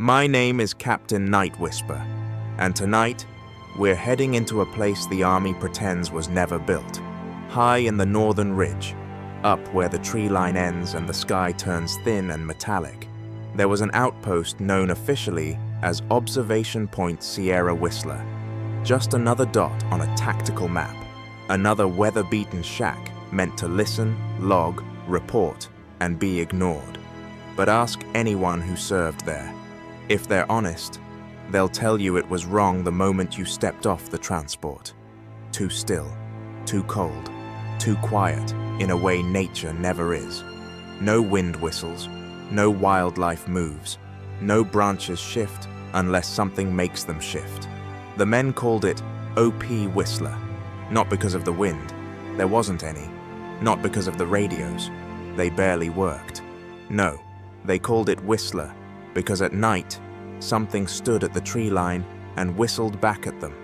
My name is Captain Nightwhisper, and tonight, we're heading into a place the army pretends was never built. High in the northern ridge, up where the tree line ends and the sky turns thin and metallic, there was an outpost known officially as Observation Point Sierra Whistler. Just another dot on a tactical map, another weather-beaten shack meant to listen, log, report, and be ignored. But ask anyone who served there. If they're honest, they'll tell you it was wrong the moment you stepped off the transport. Too still, too cold, too quiet in a way nature never is. No wind whistles, no wildlife moves, no branches shift unless something makes them shift. The men called it OP Whistler, not because of the wind, there wasn't any, not because of the radios, they barely worked. No, they called it Whistler because at night, something stood at the tree line and whistled back at them.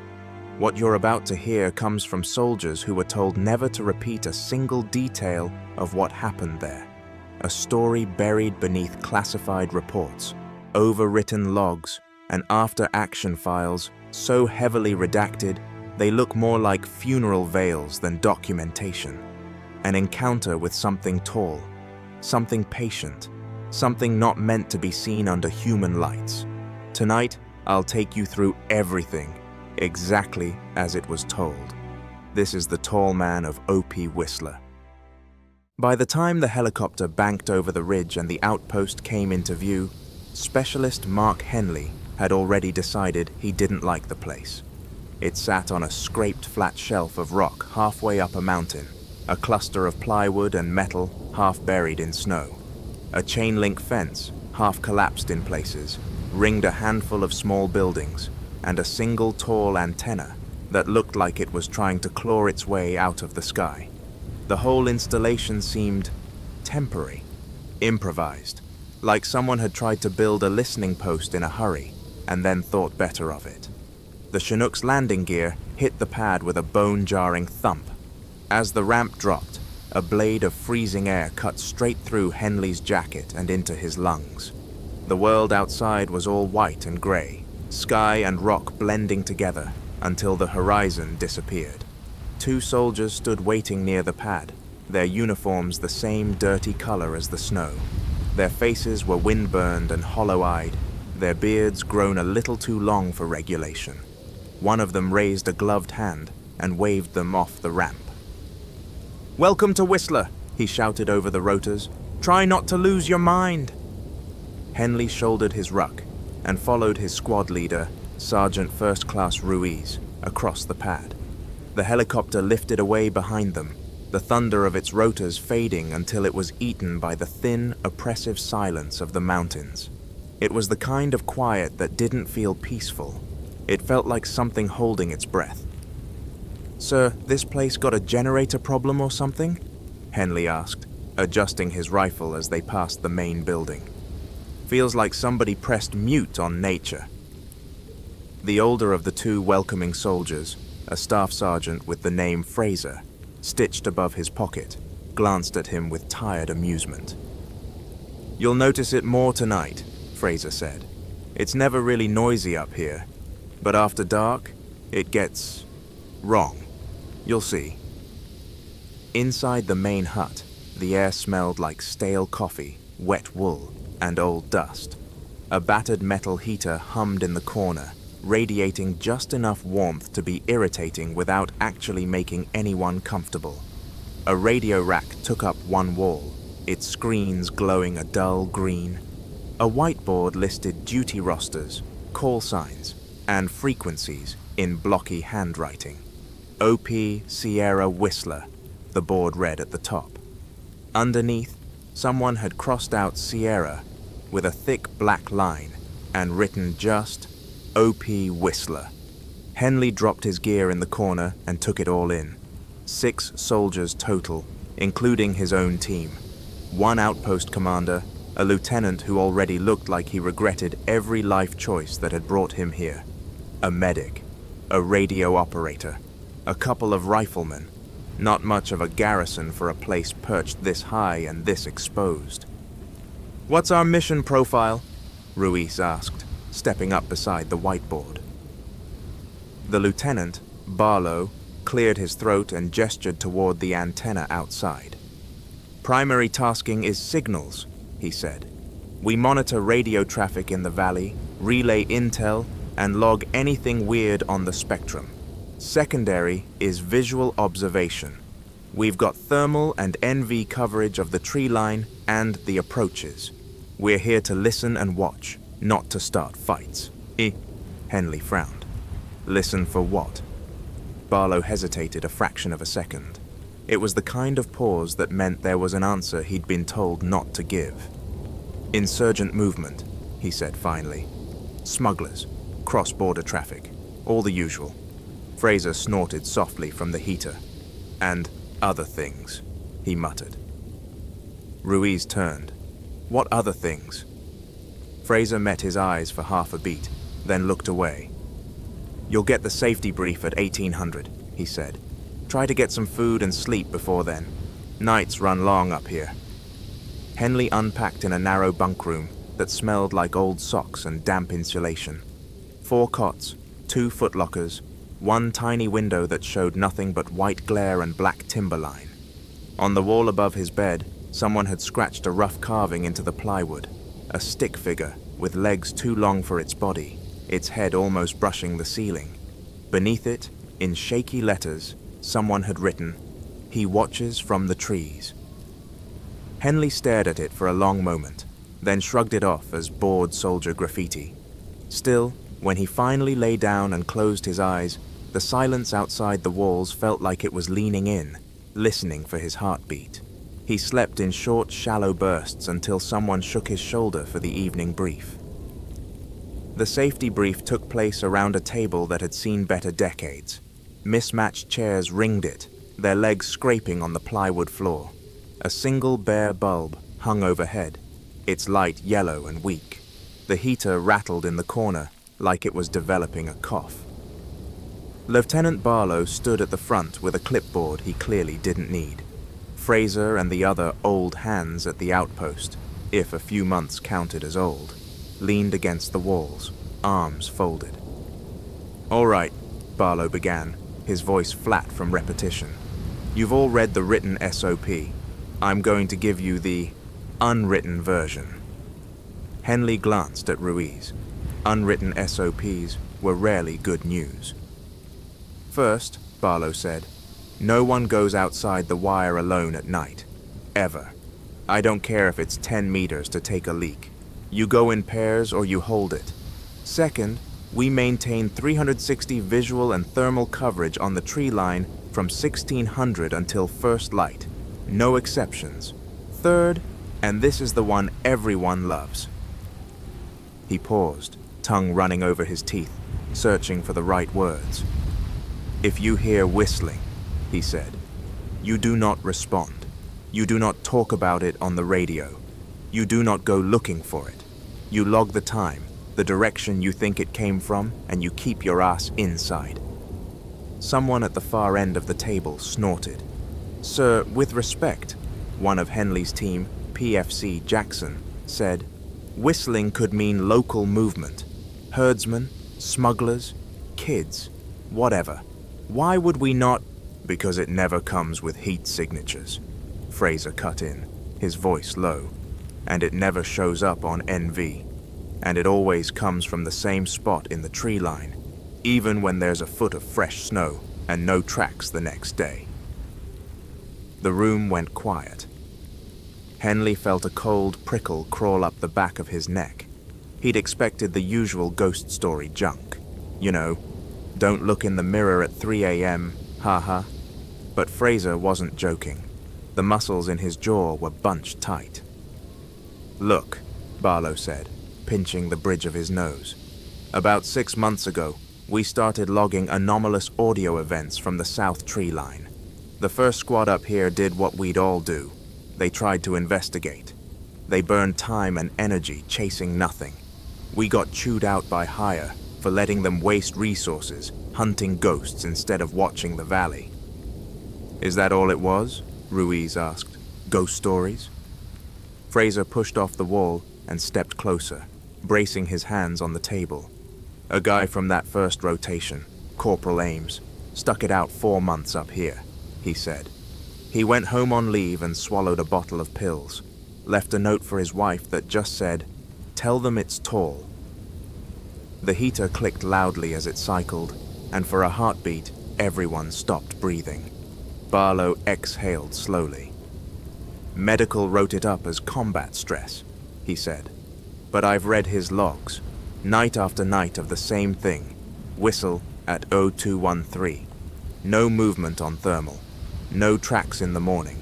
What you're about to hear comes from soldiers who were told never to repeat a single detail of what happened there. A story buried beneath classified reports, overwritten logs, and after-action files so heavily redacted they look more like funeral veils than documentation. An encounter with something tall, something patient, something not meant to be seen under human lights. Tonight, I'll take you through everything, exactly as it was told. This is the tall man of OP Whistler. By the time the helicopter banked over the ridge and the outpost came into view, Specialist Mark Henley had already decided he didn't like the place. It sat on a scraped flat shelf of rock halfway up a mountain, a cluster of plywood and metal half buried in snow. A chain-link fence, half collapsed in places, ringed a handful of small buildings and a single tall antenna that looked like it was trying to claw its way out of the sky. The whole installation seemed temporary, improvised, like someone had tried to build a listening post in a hurry and then thought better of it. The Chinook's landing gear hit the pad with a bone-jarring thump. As the ramp dropped, a blade of freezing air cut straight through Henley's jacket and into his lungs. The world outside was all white and grey, sky and rock blending together until the horizon disappeared. Two soldiers stood waiting near the pad, their uniforms the same dirty color as the snow. Their faces were wind-burned and hollow-eyed, their beards grown a little too long for regulation. One of them raised a gloved hand and waved them off the ramp. "Welcome to Whistler," he shouted over the rotors. "Try not to lose your mind." Henley shouldered his ruck and followed his squad leader, Sergeant First Class Ruiz, across the pad. The helicopter lifted away behind them, the thunder of its rotors fading until it was eaten by the thin, oppressive silence of the mountains. It was the kind of quiet that didn't feel peaceful. It felt like something holding its breath. "Sir, this place got a generator problem or something?" Henley asked, adjusting his rifle as they passed the main building. "Feels like somebody pressed mute on nature." The older of the two welcoming soldiers, a staff sergeant with the name Fraser, stitched above his pocket, glanced at him with tired amusement. "You'll notice it more tonight," Fraser said. "It's never really noisy up here, but after dark, it gets wrong. You'll see." Inside the main hut, the air smelled like stale coffee, wet wool, and old dust. A battered metal heater hummed in the corner, radiating just enough warmth to be irritating without actually making anyone comfortable. A radio rack took up one wall, its screens glowing a dull green. A whiteboard listed duty rosters, call signs, and frequencies in blocky handwriting. OP Sierra Whistler, the board read at the top. Underneath, someone had crossed out Sierra with a thick black line and written just OP Whistler. Henley dropped his gear in the corner and took it all in. 6 soldiers total, including his own team. 1 outpost commander, a lieutenant who already looked like he regretted every life choice that had brought him here. A medic, a radio operator, a couple of riflemen. Not much of a garrison for a place perched this high and this exposed. "What's our mission profile?" Ruiz asked, stepping up beside the whiteboard. The lieutenant, Barlow, cleared his throat and gestured toward the antenna outside. "Primary tasking is signals," he said. "We monitor radio traffic in the valley, relay intel, and log anything weird on the spectrum. Secondary is visual observation. We've got thermal and NV coverage of the tree line and the approaches. We're here to listen and watch, not to start fights." Henley frowned. "Listen for what?" Barlow hesitated a fraction of a second. It was the kind of pause that meant there was an answer he'd been told not to give. "Insurgent movement," he said finally. "Smugglers, cross-border traffic, all the usual." Fraser snorted softly from the heater. "And other things," he muttered. Ruiz turned. "What other things?" Fraser met his eyes for half a beat, then looked away. "You'll get the safety brief at 1800, he said. "Try to get some food and sleep before then. Nights run long up here." Henley unpacked in a narrow bunk room that smelled like old socks and damp insulation. 4 cots, 2 footlockers, 1 tiny window that showed nothing but white glare and black timberline. On the wall above his bed, someone had scratched a rough carving into the plywood, a stick figure with legs too long for its body, its head almost brushing the ceiling. Beneath it, in shaky letters, someone had written, "He watches from the trees." Henley stared at it for a long moment, then shrugged it off as bored soldier graffiti. Still, when he finally lay down and closed his eyes, the silence outside the walls felt like it was leaning in, listening for his heartbeat. He slept in short, shallow bursts until someone shook his shoulder for the evening brief. The safety brief took place around a table that had seen better decades. Mismatched chairs ringed it, their legs scraping on the plywood floor. A single bare bulb hung overhead, its light yellow and weak. The heater rattled in the corner like it was developing a cough. Lieutenant Barlow stood at the front with a clipboard he clearly didn't need. Fraser and the other old hands at the outpost, if a few months counted as old, leaned against the walls, arms folded. "All right," Barlow began, his voice flat from repetition. "You've all read the written SOP. I'm going to give you the unwritten version." Henley glanced at Ruiz. Unwritten SOPs were rarely good news. "First," Barlow said, "no one goes outside the wire alone at night. Ever. I don't care if it's 10 meters to take a leak. You go in pairs or you hold it. Second, we maintain 360 visual and thermal coverage on the tree line from 1600 until first light. No exceptions. Third, and this is the one everyone loves." He paused, tongue running over his teeth, searching for the right words. "If you hear whistling," he said, "you do not respond. You do not talk about it on the radio. You do not go looking for it. You log the time, the direction you think it came from, and you keep your ass inside." Someone at the far end of the table snorted. "Sir, with respect," one of Henley's team, PFC Jackson, said, "whistling could mean local movement. Herdsmen, smugglers, kids, whatever. Why would we not—" "Because it never comes with heat signatures," Fraser cut in, his voice low. "And it never shows up on NV. And it always comes from the same spot in the tree line, even when there's a foot of fresh snow and no tracks the next day." The room went quiet. Henley felt a cold prickle crawl up the back of his neck. He'd expected the usual ghost story junk. You know, don't look in the mirror at 3 a.m., haha. But Fraser wasn't joking. The muscles in his jaw were bunched tight. "Look," Barlow said, pinching the bridge of his nose. "About 6 months ago, we started logging anomalous audio events from the south tree line. The first squad up here did what we'd all do. They tried to investigate. They burned time and energy chasing nothing. We got chewed out by Hire for letting them waste resources, hunting ghosts instead of watching the valley." "Is that all it was?" Ruiz asked. "Ghost stories?" Fraser pushed off the wall and stepped closer. bracing his hands on the table. "A guy from that first rotation, Corporal Ames, stuck it out 4 months up here," he said. "He went home on leave and swallowed a bottle of pills. Left a note for his wife that just said, 'Tell them it's tall.'" The heater clicked loudly as it cycled, and for a heartbeat, everyone stopped breathing. Barlow exhaled slowly. "Medical wrote it up as combat stress," he said. "But I've read his logs, night after night of the same thing. Whistle at 0213. No movement on thermal. No tracks in the morning.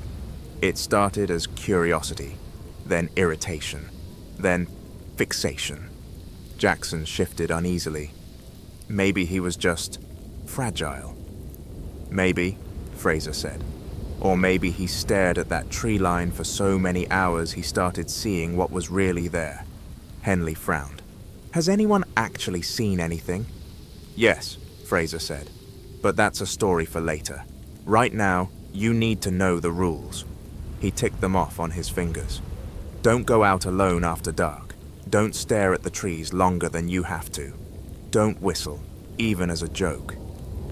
It started as curiosity, then irritation, then fixation." Jackson shifted uneasily. "Maybe he was just fragile." "Maybe," Fraser said. "Or maybe he stared at that tree line for so many hours he started seeing what was really there." Henley frowned. "Has anyone actually seen anything?" "Yes," Fraser said. "But that's a story for later. Right now, you need to know the rules." He ticked them off on his fingers. "Don't go out alone after dark. Don't stare at the trees longer than you have to. Don't whistle, even as a joke.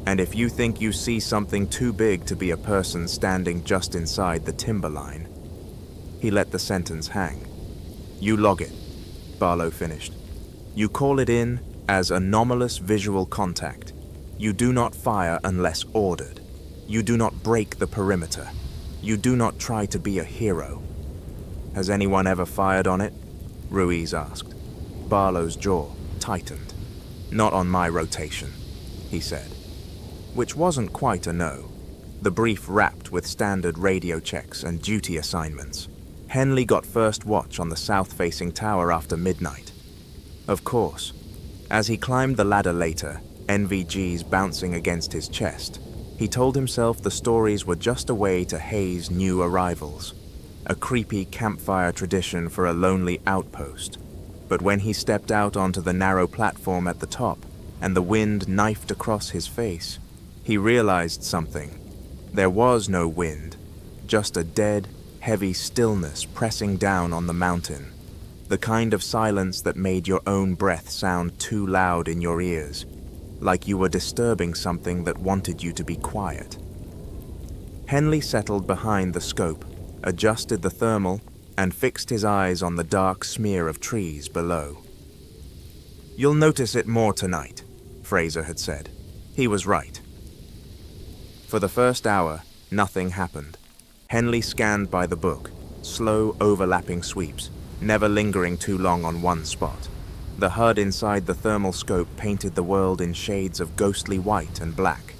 And if you think you see something too big to be a person standing just inside the timberline..." He let the sentence hang. "You log it," Barlow finished. "You call it in as anomalous visual contact. You do not fire unless ordered. You do not break the perimeter. You do not try to be a hero." "Has anyone ever fired on it?" Ruiz asked. Barlow's jaw tightened. "Not on my rotation," he said. Which wasn't quite a no. The brief wrapped with standard radio checks and duty assignments. Henley got first watch on the south-facing tower after midnight. Of course. As he climbed the ladder later, NVGs bouncing against his chest, he told himself the stories were just a way to haze new arrivals. A creepy campfire tradition for a lonely outpost. But when he stepped out onto the narrow platform at the top, and the wind knifed across his face, he realized something. There was no wind, just a dead, heavy stillness pressing down on the mountain. The kind of silence that made your own breath sound too loud in your ears, like you were disturbing something that wanted you to be quiet. Henley settled behind the scope, adjusted the thermal, and fixed his eyes on the dark smear of trees below. "You'll notice it more tonight," Fraser had said. He was right. For the first hour, nothing happened. Henley scanned by the book, slow overlapping sweeps, never lingering too long on one spot. The HUD inside the thermal scope painted the world in shades of ghostly white and black.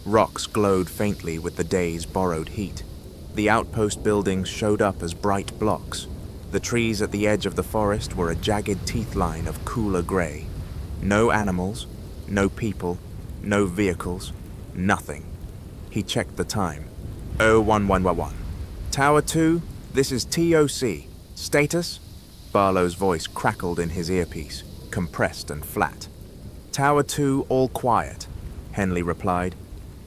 Rocks glowed faintly with the day's borrowed heat. The outpost buildings showed up as bright blocks. The trees at the edge of the forest were a jagged teeth line of cooler gray. No animals, no people, no vehicles, nothing. He checked the time. 0111. "Tower 2, this is TOC. Status?" Barlow's voice crackled in his earpiece, compressed and flat. "Tower 2, all quiet," Henley replied.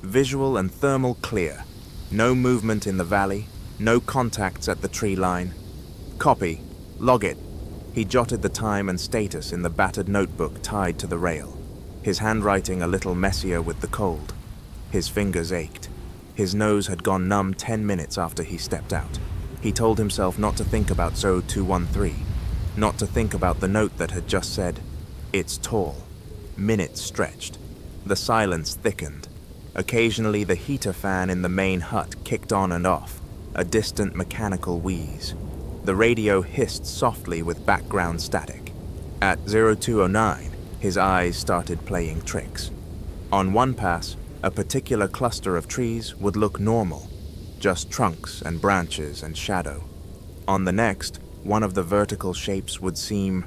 "Visual and thermal clear. No movement in the valley, no contacts at the tree line." "Copy. Log it." He jotted the time and status in the battered notebook tied to the rail, his handwriting a little messier with the cold. His fingers ached. His nose had gone numb 10 minutes after he stepped out. He told himself not to think about CO.AG, not to think about the note that had just said, "It's tall." Minutes stretched. The silence thickened. Occasionally the heater fan in the main hut kicked on and off, a distant mechanical wheeze. The radio hissed softly with background static. At 0209, his eyes started playing tricks. On one pass, a particular cluster of trees would look normal, just trunks and branches and shadow. On the next, one of the vertical shapes would seem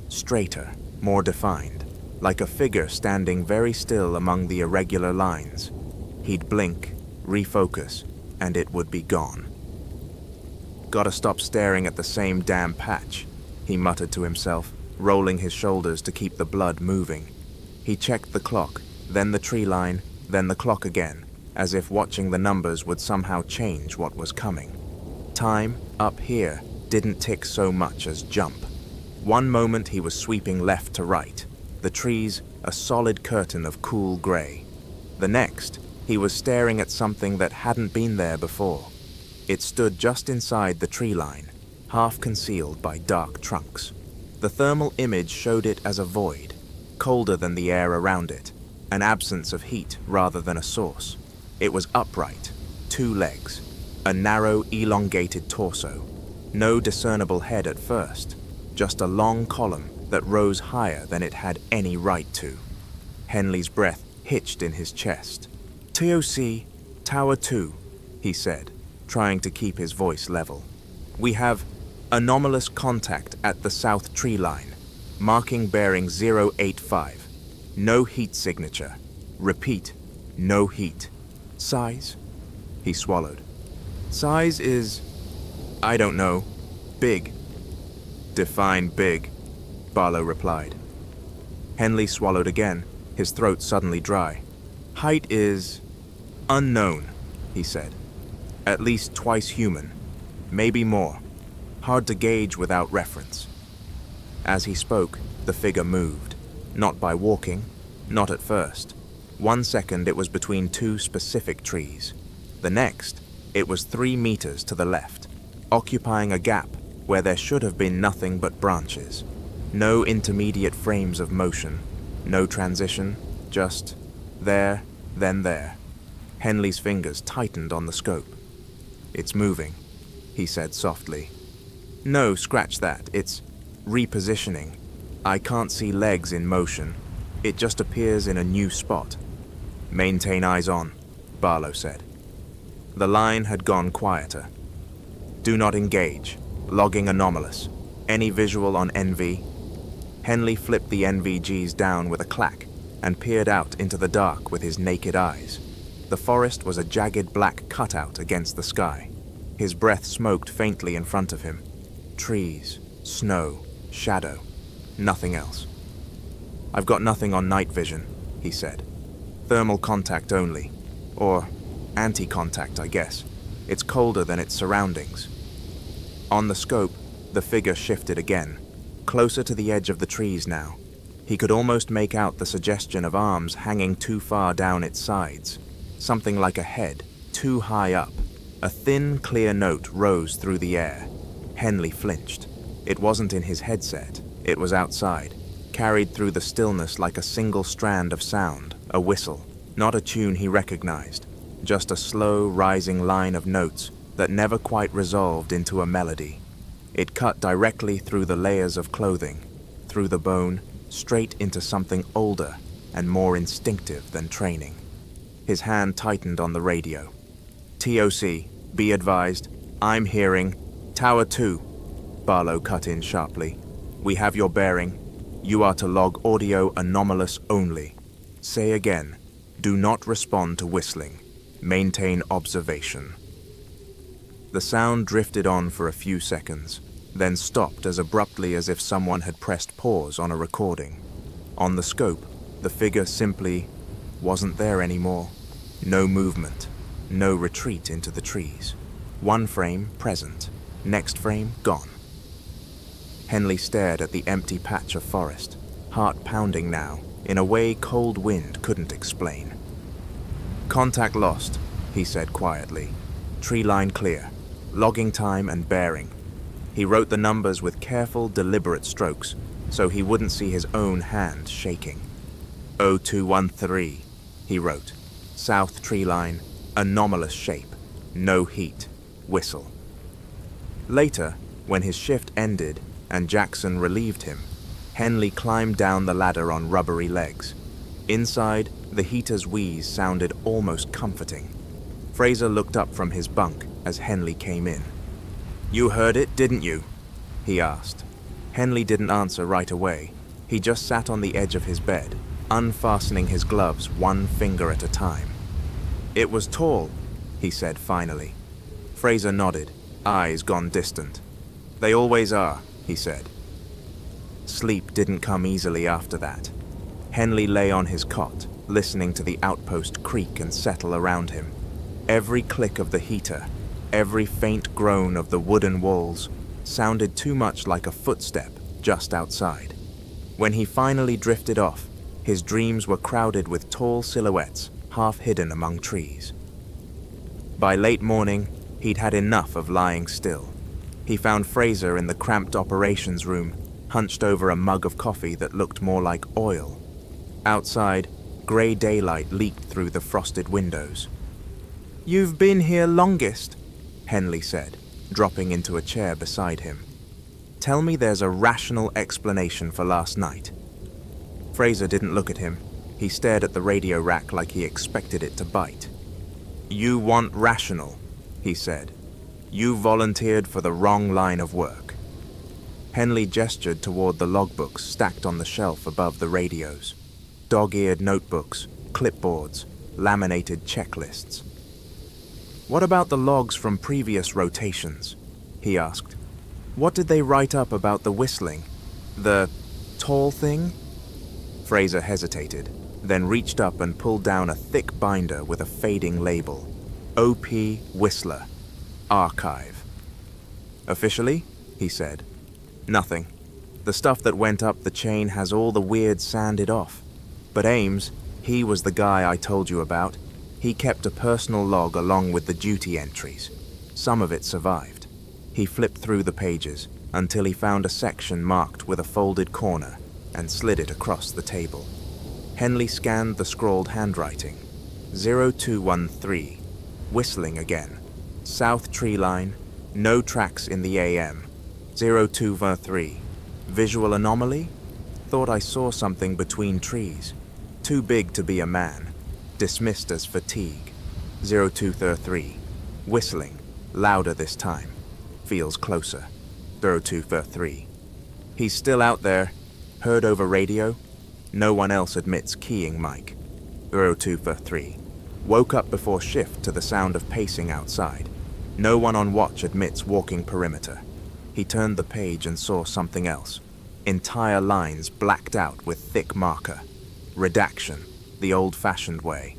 straighter, more defined, like a figure standing very still among the irregular lines. He'd blink, refocus, and it would be gone. "Gotta stop staring at the same damn patch," he muttered to himself, rolling his shoulders to keep the blood moving. He checked the clock, then the tree line, then the clock again, as if watching the numbers would somehow change what was coming. Time, up here, didn't tick so much as jump. One moment he was sweeping left to right, the trees a solid curtain of cool gray. The next, he was staring at something that hadn't been there before. It stood just inside the tree line, half concealed by dark trunks. The thermal image showed it as a void, colder than the air around it, an absence of heat rather than a source. It was upright, 2 legs, a narrow, elongated torso. No discernible head at first, just a long column that rose higher than it had any right to. Henley's breath hitched in his chest. "TOC, Tower 2, he said, trying to keep his voice level. "We have anomalous contact at the south tree line, marking bearing 085. No heat signature. Repeat, no heat. Size?" He swallowed. "Size is, I don't know, big." "Define big," Barlow replied. Henley swallowed again, his throat suddenly dry. "Height is unknown," he said. "At least twice human, maybe more. Hard to gauge without reference." As he spoke, the figure moved, not by walking, not at first. 1 second it was between 2 specific trees. The next, it was 3 meters to the left, occupying a gap where there should have been nothing but branches. No intermediate frames of motion, no transition, just there, then there. Henley's fingers tightened on the scope. "It's moving," he said softly. "No, scratch that. It's repositioning. I can't see legs in motion. It just appears in a new spot." "Maintain eyes on," Barlow said. The line had gone quieter. "Do not engage. Logging anomalous. Any visual on NV?" Henley flipped the NVGs down with a clack and peered out into the dark with his naked eyes. The forest was a jagged black cutout against the sky. His breath smoked faintly in front of him. Trees, snow, shadow, nothing else. "I've got nothing on night vision," he said. "Thermal contact only. Or anti-contact, I guess. It's colder than its surroundings." On the scope, the figure shifted again, closer to the edge of the trees now. He could almost make out the suggestion of arms hanging too far down its sides. Something like a head, too high up. A thin, clear note rose through the air. Henley flinched. It wasn't in his headset. It was outside, carried through the stillness like a single strand of sound, a whistle. Not a tune he recognized, just a slow, rising line of notes that never quite resolved into a melody. It cut directly through the layers of clothing, through the bone, straight into something older and more instinctive than training. His hand tightened on the radio. "TOC, be advised, I'm hearing Tower 2, Barlow cut in sharply. "We have your bearing. You are to log audio anomalous only. Say again, do not respond to whistling. Maintain observation." The sound drifted on for a few seconds, then stopped as abruptly as if someone had pressed pause on a recording. On the scope, the figure simply wasn't there anymore. No movement, no retreat into the trees. One frame present, next frame gone. Henley stared at the empty patch of forest, heart pounding now, in a way cold wind couldn't explain. "Contact lost," he said quietly. "Tree line clear. Logging time and bearing." He wrote the numbers with careful, deliberate strokes, so he wouldn't see his own hand shaking. 0213, he wrote. "South tree line, anomalous shape, no heat, whistle." Later, when his shift ended and Jackson relieved him, Henley climbed down the ladder on rubbery legs. Inside, the heater's wheeze sounded almost comforting. Fraser looked up from his bunk as Henley came in. "You heard it, didn't you?" he asked. Henley didn't answer right away. He just sat on the edge of his bed, unfastening his gloves one finger at a time. "It was tall," he said finally. Fraser nodded, eyes gone distant. "They always are," he said. Sleep didn't come easily after that. Henley lay on his cot, listening to the outpost creak and settle around him. Every click of the heater, every faint groan of the wooden walls sounded too much like a footstep just outside. When he finally drifted off, his dreams were crowded with tall silhouettes, half hidden among trees. By late morning, he'd had enough of lying still. He found Fraser in the cramped operations room, hunched over a mug of coffee that looked more like oil. Outside, grey daylight leaked through the frosted windows. "You've been here longest," Henley said, dropping into a chair beside him. "Tell me there's a rational explanation for last night." Fraser didn't look at him. He stared at the radio rack like he expected it to bite. "You want rational," he said. "You volunteered for the wrong line of work." Henley gestured toward the logbooks stacked on the shelf above the radios. Dog-eared notebooks, clipboards, laminated checklists. "What about the logs from previous rotations?" he asked. "What did they write up about the whistling? The tall thing?" Fraser hesitated, then reached up and pulled down a thick binder with a fading label. O.P. Whistler. Archive. "Officially?" he said. "Nothing. The stuff that went up the chain has all the weird sanded off. But Ames, he was the guy I told you about. He kept a personal log along with the duty entries. Some of it survived." He flipped through the pages until he found a section marked with a folded corner and slid it across the table. Henley scanned the scrawled handwriting. 0213. Whistling again. South tree line. No tracks in the AM. 0213. Visual anomaly? Thought I saw something between trees. Too big to be a man. Dismissed as fatigue. 0233. Whistling. Louder this time. Feels closer. 0233. He's still out there. Heard over radio. No one else admits keying Mike. 0233. Woke up before shift to the sound of pacing outside. No one on watch admits walking perimeter. He turned the page and saw something else. Entire lines blacked out with thick marker. Redaction, the old-fashioned way.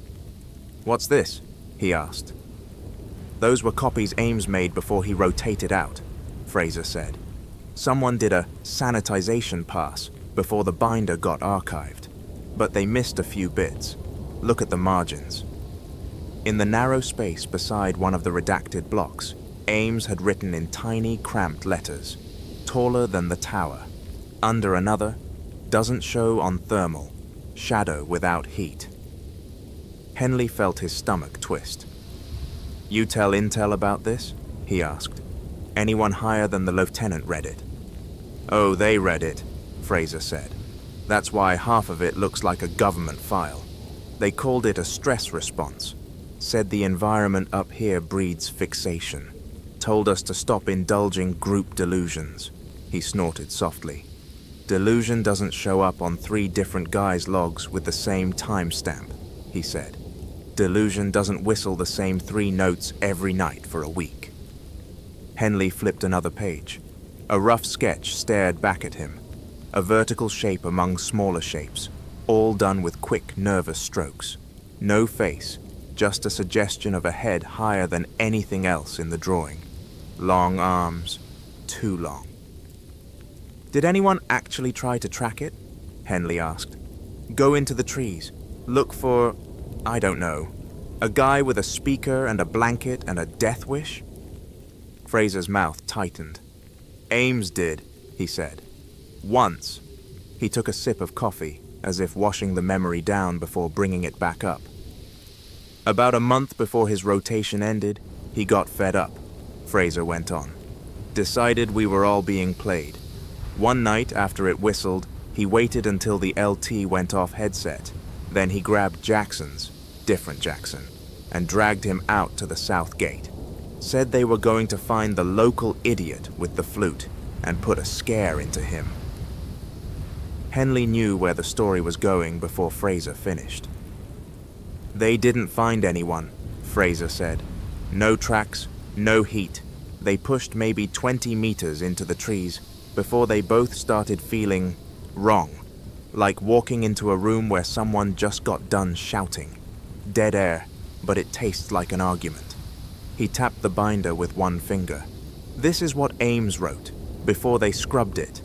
"What's this?" he asked. "Those were copies Ames made before he rotated out," Fraser said. "Someone did a sanitization pass before the binder got archived, but they missed a few bits. Look at the margins." In the narrow space beside one of the redacted blocks, Ames had written in tiny, cramped letters, "Taller than the tower." Under another, "Doesn't show on thermal. Shadow without heat." Henley felt his stomach twist. "You tell Intel about this?" he asked. "Anyone higher than the lieutenant read it?" "Oh, they read it," Fraser said. "That's why half of it looks like a government file. They called it a stress response. Said the environment up here breeds fixation. Told us to stop indulging group delusions." He snorted softly. "Delusion doesn't show up on 3 different guys' logs with the same timestamp," he said. "Delusion doesn't whistle the same 3 notes every night for a week." Henley flipped another page. A rough sketch stared back at him. A vertical shape among smaller shapes, all done with quick, nervous strokes. No face, just a suggestion of a head higher than anything else in the drawing. Long arms, too long. "Did anyone actually try to track it?" Henley asked. "Go into the trees, look for, I don't know, a guy with a speaker and a blanket and a death wish?" Fraser's mouth tightened. "Ames did," he said. "Once." He took a sip of coffee, as if washing the memory down before bringing it back up. "About a month before his rotation ended, he got fed up," Fraser went on. "Decided we were all being played. One night after it whistled, he waited until the LT went off headset. Then he grabbed Jackson's, different Jackson, and dragged him out to the south gate. Said they were going to find the local idiot with the flute and put a scare into him." Henley knew where the story was going before Fraser finished. "They didn't find anyone," Fraser said. "No tracks, no heat. They pushed maybe 20 meters into the trees before they both started feeling wrong, like walking into a room where someone just got done shouting. Dead air, but it tastes like an argument." He tapped the binder with one finger. "This is what Ames wrote, before they scrubbed it."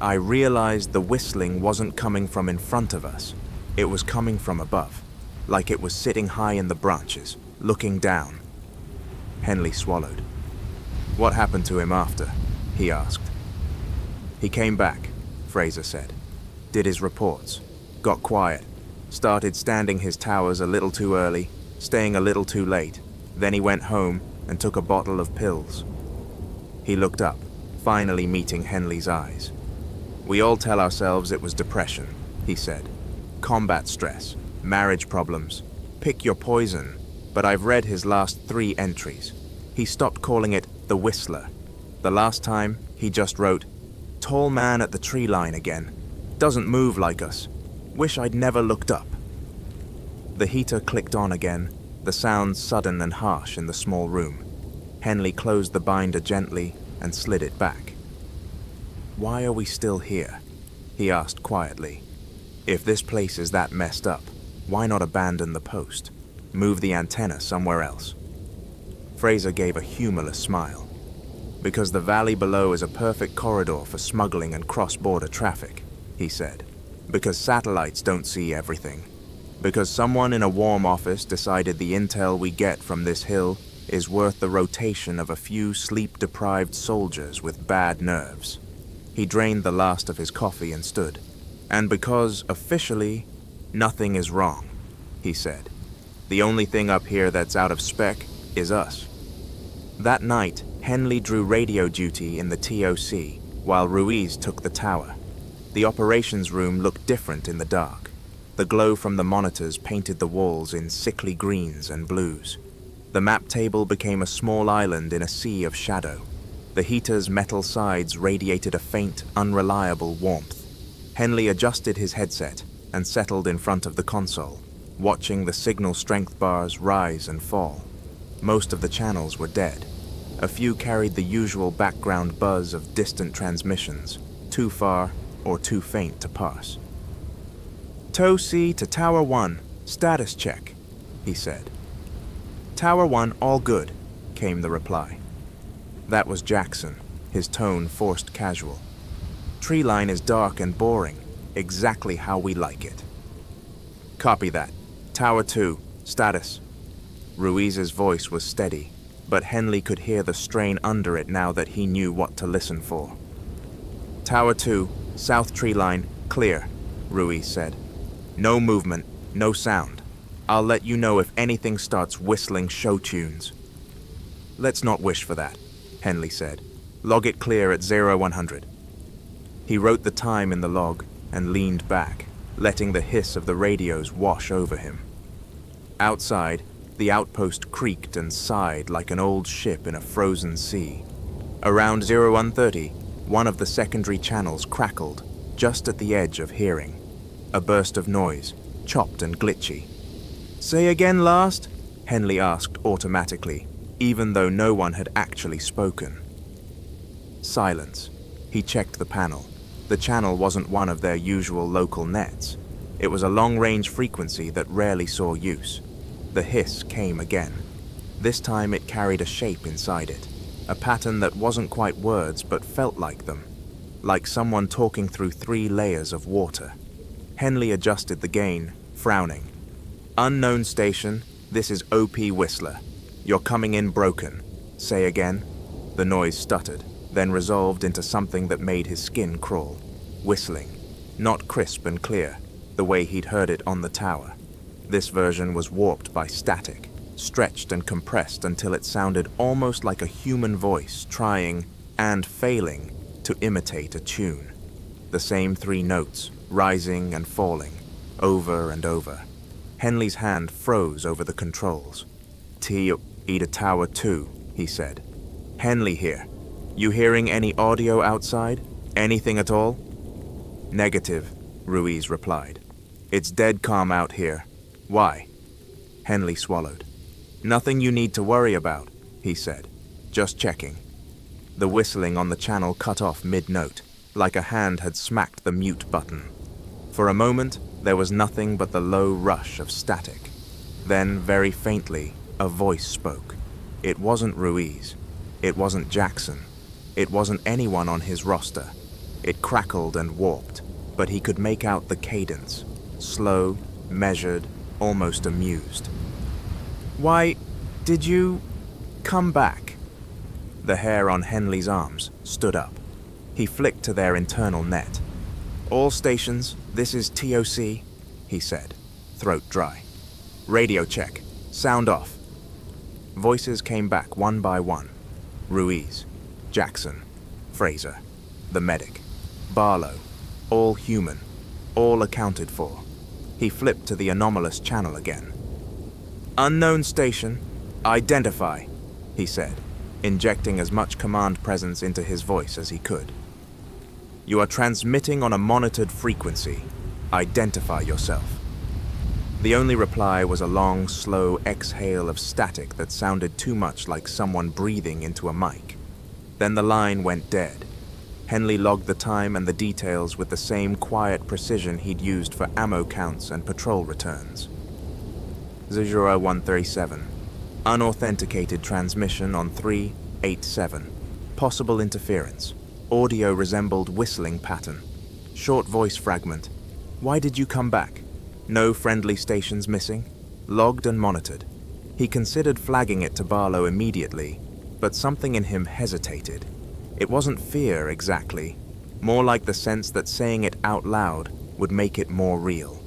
I realized the whistling wasn't coming from in front of us. It was coming from above, like it was sitting high in the branches, looking down. Henley swallowed. "What happened to him after?" he asked. "He came back," Fraser said. "Did his reports. Got quiet. Started standing his towers a little too early, staying a little too late. Then he went home and took a bottle of pills." He looked up, finally meeting Henley's eyes. "We all tell ourselves it was depression," he said. "Combat stress, marriage problems. Pick your poison. But I've read his last 3 entries. He stopped calling it the Whistler. The last time, he just wrote, 'Tall man at the tree line again. Doesn't move like us. Wish I'd never looked up.'" The heater clicked on again, the sound sudden and harsh in the small room. Henley closed the binder gently and slid it back. "Why are we still here?" he asked quietly. "If this place is that messed up, why not abandon the post? Move the antenna somewhere else?" Fraser gave a humorless smile. "Because the valley below is a perfect corridor for smuggling and cross-border traffic," he said. "Because satellites don't see everything. Because someone in a warm office decided the intel we get from this hill is worth the rotation of a few sleep-deprived soldiers with bad nerves." He drained the last of his coffee and stood. "And because, officially, nothing is wrong," he said. "The only thing up here that's out of spec is us." That night, Henley drew radio duty in the TOC, while Ruiz took the tower. The operations room looked different in the dark. The glow from the monitors painted the walls in sickly greens and blues. The map table became a small island in a sea of shadow. The heater's metal sides radiated a faint, unreliable warmth. Henley adjusted his headset and settled in front of the console, watching the signal strength bars rise and fall. Most of the channels were dead. A few carried the usual background buzz of distant transmissions, too far or too faint to parse. "TOC to Tower 1, status check," he said. "Tower 1, all good," came the reply. That was Jackson, his tone forced casual. "Tree line is dark and boring, exactly how we like it." "Copy that. Tower 2, status." Ruiz's voice was steady, but Henley could hear the strain under it now that he knew what to listen for. "Tower 2, south tree line, clear," Ruiz said. "No movement, no sound. I'll let you know if anything starts whistling show tunes." "Let's not wish for that," Henley said. "Log it clear at 0100. He wrote the time in the log and leaned back, letting the hiss of the radios wash over him. Outside, the outpost creaked and sighed like an old ship in a frozen sea. Around 0130, one of the secondary channels crackled, just at the edge of hearing. A burst of noise, chopped and glitchy. "Say again last?" Henley asked automatically, even though no one had actually spoken. Silence. He checked the panel. The channel wasn't one of their usual local nets. It was a long-range frequency that rarely saw use. The hiss came again. This time it carried a shape inside it, a pattern that wasn't quite words but felt like them, like someone talking through 3 layers of water. Henley adjusted the gain, frowning. "Unknown station, this is OP Whistler. You're coming in broken. Say again." The noise stuttered, then resolved into something that made his skin crawl. Whistling. Not crisp and clear, the way he'd heard it on the tower. This version was warped by static, stretched and compressed until it sounded almost like a human voice trying, and failing, to imitate a tune. The same 3 notes, rising and falling, over and over. Henley's hand froze over the controls. "TOC to Tower 2, he said. "Henley here. You hearing any audio outside? Anything at all?" "Negative," Ruiz replied. "It's dead calm out here. Why?" Henley swallowed. "Nothing you need to worry about," he said. "Just checking." The whistling on the channel cut off mid-note, like a hand had smacked the mute button. For a moment, there was nothing but the low rush of static. Then, very faintly, a voice spoke. It wasn't Ruiz. It wasn't Jackson. It wasn't anyone on his roster. It crackled and warped, but he could make out the cadence, slow, measured, almost amused. "Why, did you come back?" The hair on Henley's arms stood up. He flicked to their internal net. "All stations, this is TOC," he said, throat dry. "Radio check. Sound off." Voices came back one by one. Ruiz, Jackson, Fraser, the medic, Barlow, all human, all accounted for. He flipped to the anomalous channel again. "Unknown station, identify," he said, injecting as much command presence into his voice as he could. "You are transmitting on a monitored frequency. Identify yourself." The only reply was a long, slow exhale of static that sounded too much like someone breathing into a mic. Then the line went dead. Henley logged the time and the details with the same quiet precision he'd used for ammo counts and patrol returns. 0137. Unauthenticated transmission on 387. Possible interference. Audio resembled whistling pattern. Short voice fragment. "Why did you come back? No friendly stations missing. Logged and monitored." He considered flagging it to Barlow immediately, but something in him hesitated. It wasn't fear exactly, more like the sense that saying it out loud would make it more real.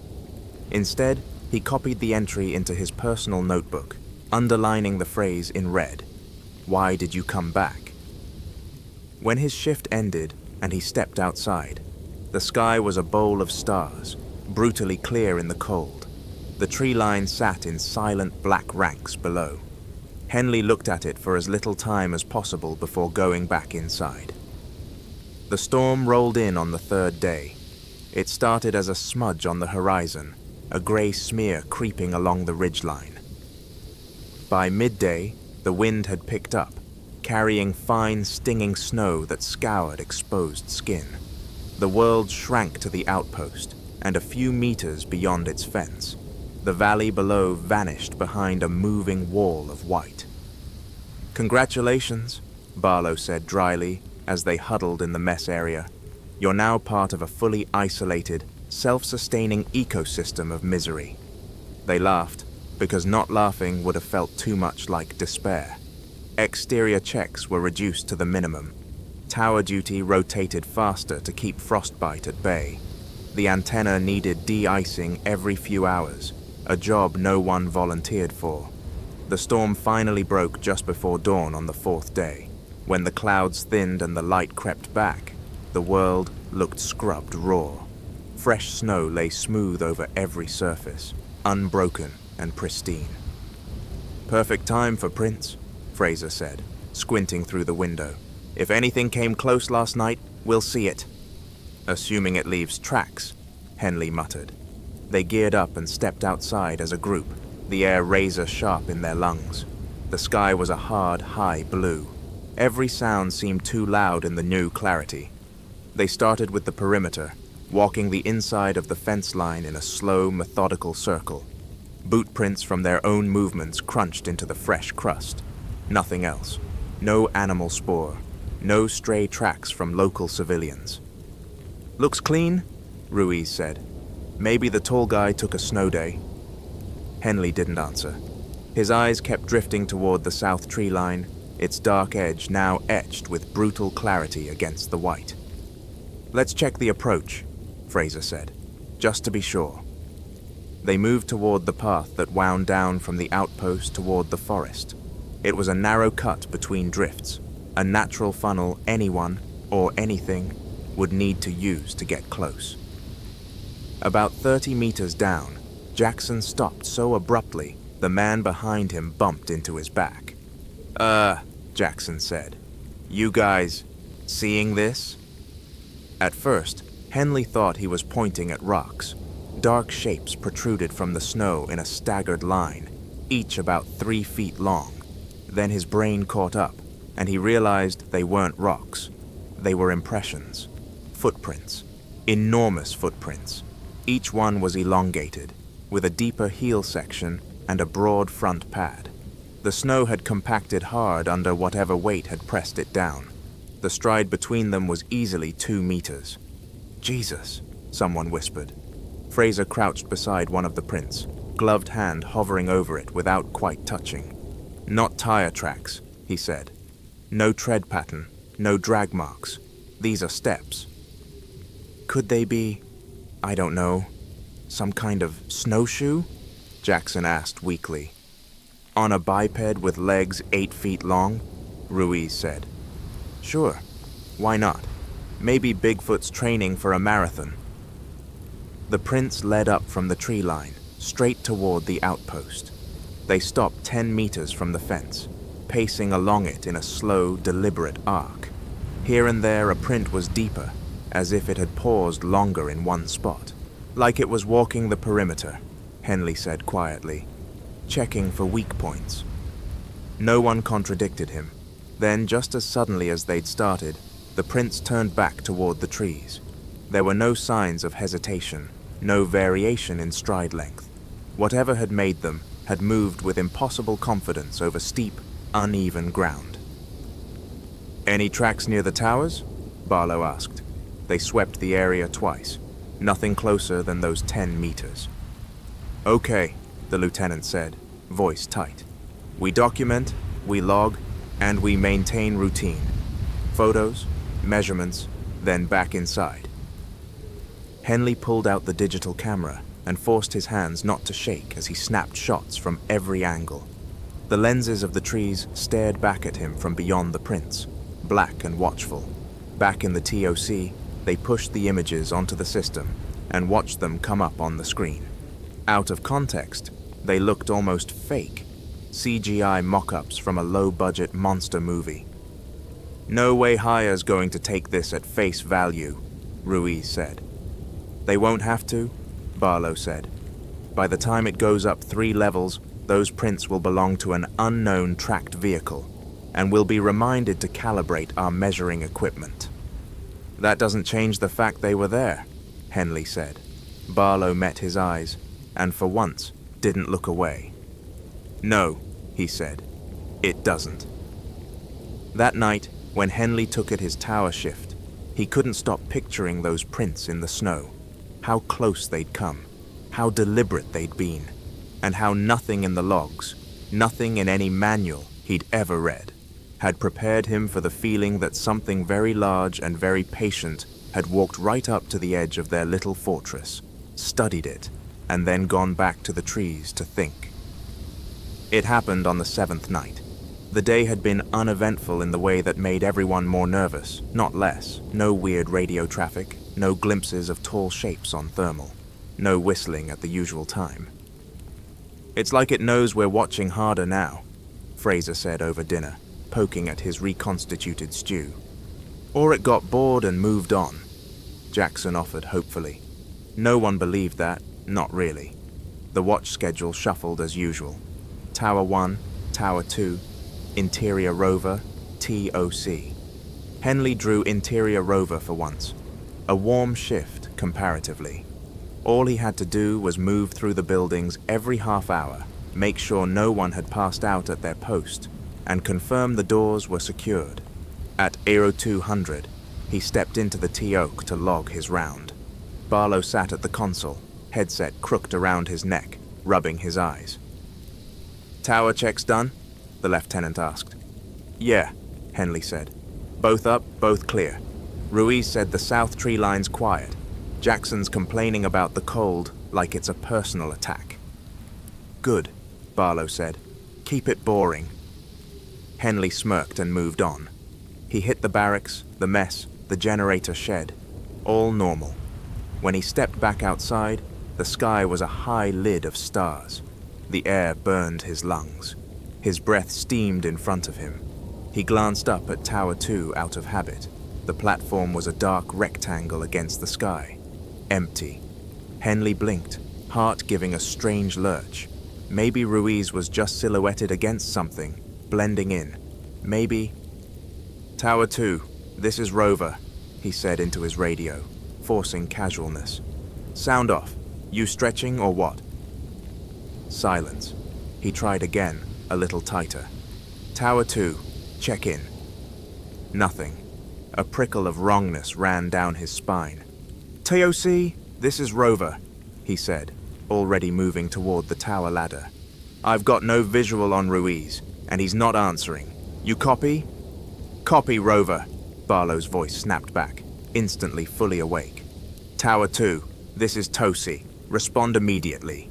Instead, he copied the entry into his personal notebook, underlining the phrase in red. "Why did you come back?" When his shift ended and he stepped outside, the sky was a bowl of stars, brutally clear in the cold. The tree line sat in silent black ranks below. Henley looked at it for as little time as possible before going back inside. The storm rolled in on the third day. It started as a smudge on the horizon, a gray smear creeping along the ridgeline. By midday, the wind had picked up, carrying fine, stinging snow that scoured exposed skin. The world shrank to the outpost, and a few meters beyond its fence. The valley below vanished behind a moving wall of white. "Congratulations," Barlow said dryly as they huddled in the mess area. "You're now part of a fully isolated, self-sustaining ecosystem of misery." They laughed, because not laughing would have felt too much like despair. Exterior checks were reduced to the minimum. Tower duty rotated faster to keep frostbite at bay. The antenna needed de-icing every few hours, a job no one volunteered for. The storm finally broke just before dawn on the fourth day. When the clouds thinned and the light crept back, the world looked scrubbed raw. Fresh snow lay smooth over every surface, unbroken and pristine. "Perfect time for prints," Fraser said, squinting through the window. "If anything came close last night, we'll see it." "Assuming it leaves tracks," Henley muttered. They geared up and stepped outside as a group, the air razor-sharp in their lungs. The sky was a hard, high blue. Every sound seemed too loud in the new clarity. They started with the perimeter, walking the inside of the fence line in a slow, methodical circle. Boot prints from their own movements crunched into the fresh crust. Nothing else. No animal spoor. No stray tracks from local civilians. "Looks clean," Ruiz said. "Maybe the tall guy took a snow day." Henley didn't answer. His eyes kept drifting toward the south tree line, its dark edge now etched with brutal clarity against the white. "Let's check the approach," Fraser said, "just to be sure." They moved toward the path that wound down from the outpost toward the forest. It was a narrow cut between drifts, a natural funnel anyone, or anything, would need to use to get close. About 30 meters down, Jackson stopped so abruptly, the man behind him bumped into his back. Jackson said. "You guys, seeing this?" At first, Henley thought he was pointing at rocks. Dark shapes protruded from the snow in a staggered line, each about 3 feet long. Then his brain caught up, and he realized they weren't rocks. They were impressions. Footprints. Enormous footprints. Each one was elongated, with a deeper heel section and a broad front pad. The snow had compacted hard under whatever weight had pressed it down. The stride between them was easily 2 meters. "Jesus," someone whispered. Fraser crouched beside one of the prints, gloved hand hovering over it without quite touching. "Not tire tracks," he said. "No tread pattern, no drag marks. These are steps." "Could they be, I don't know, some kind of snowshoe?" Jackson asked weakly. "On a biped with legs 8 feet long?" Ruiz said. "Sure, why not? Maybe Bigfoot's training for a marathon." The prints led up from the tree line, straight toward the outpost. They stopped 10 meters from the fence, pacing along it in a slow, deliberate arc. Here and there a print was deeper, as if it had paused longer in one spot. "Like it was walking the perimeter," Henley said quietly, "checking for weak points." No one contradicted him. Then, just as suddenly as they'd started, the prints turned back toward the trees. There were no signs of hesitation, no variation in stride length. Whatever had made them had moved with impossible confidence over steep, uneven ground. "Any tracks near the towers?" Barlow asked. They swept the area twice, nothing closer than those 10 meters. "Okay," the lieutenant said, voice tight. "We document, we log, and we maintain routine. Photos, measurements, then back inside." Henley pulled out the digital camera and forced his hands not to shake as he snapped shots from every angle. The lenses of the trees stared back at him from beyond the prints, black and watchful. Back in the TOC, they pushed the images onto the system and watched them come up on the screen. Out of context, they looked almost fake, CGI mock-ups from a low-budget monster movie. "No way Hire's going to take this at face value," Ruiz said. "They won't have to," Barlow said. "By the time it goes up 3 levels, those prints will belong to an unknown tracked vehicle, and we'll be reminded to calibrate our measuring equipment." "That doesn't change the fact they were there," Henley said. Barlow met his eyes, and for once, didn't look away. "No," he said, "it doesn't." That night, when Henley took at his tower shift, he couldn't stop picturing those prints in the snow. How close they'd come, how deliberate they'd been, and how nothing in the logs, nothing in any manual he'd ever read, had prepared him for the feeling that something very large and very patient had walked right up to the edge of their little fortress, studied it, and then gone back to the trees to think. It happened on the 7th night. The day had been uneventful in the way that made everyone more nervous, not less. No weird radio traffic, no glimpses of tall shapes on thermal, no whistling at the usual time. "It's like it knows we're watching harder now," Fraser said over dinner, poking at his reconstituted stew. "Or it got bored and moved on," Jackson offered hopefully. No one believed that, not really. The watch schedule shuffled as usual. Tower 1, Tower 2, Interior Rover, TOC. Henley drew Interior Rover for once. A warm shift, comparatively. All he had to do was move through the buildings every half hour, make sure no one had passed out at their post, and confirm the doors were secured. At Aero 200, he stepped into the TOC to log his round. Barlow sat at the console, headset crooked around his neck, rubbing his eyes. "Tower checks done?" the lieutenant asked. "Yeah," Henley said. "Both up, both clear. Ruiz said the south tree line's quiet. Jackson's complaining about the cold like it's a personal attack." "Good," Barlow said. "Keep it boring." Henley smirked and moved on. He hit the barracks, the mess, the generator shed. All normal. When he stepped back outside, the sky was a high lid of stars. The air burned his lungs. His breath steamed in front of him. He glanced up at Tower 2 out of habit. The platform was a dark rectangle against the sky. Empty. Henley blinked, heart giving a strange lurch. Maybe Ruiz was just silhouetted against something, blending in. Maybe... "Tower 2, this is Rover," he said into his radio, forcing casualness. "Sound off. You stretching or what?" Silence. He tried again, a little tighter. "Tower 2, check in." Nothing. A prickle of wrongness ran down his spine. "TOC, this is Rover," he said, already moving toward the tower ladder. "I've got no visual on Ruiz, and he's not answering. You copy?" "Copy, Rover," Barlow's voice snapped back, instantly fully awake. "Tower 2, this is Tosi. Respond immediately."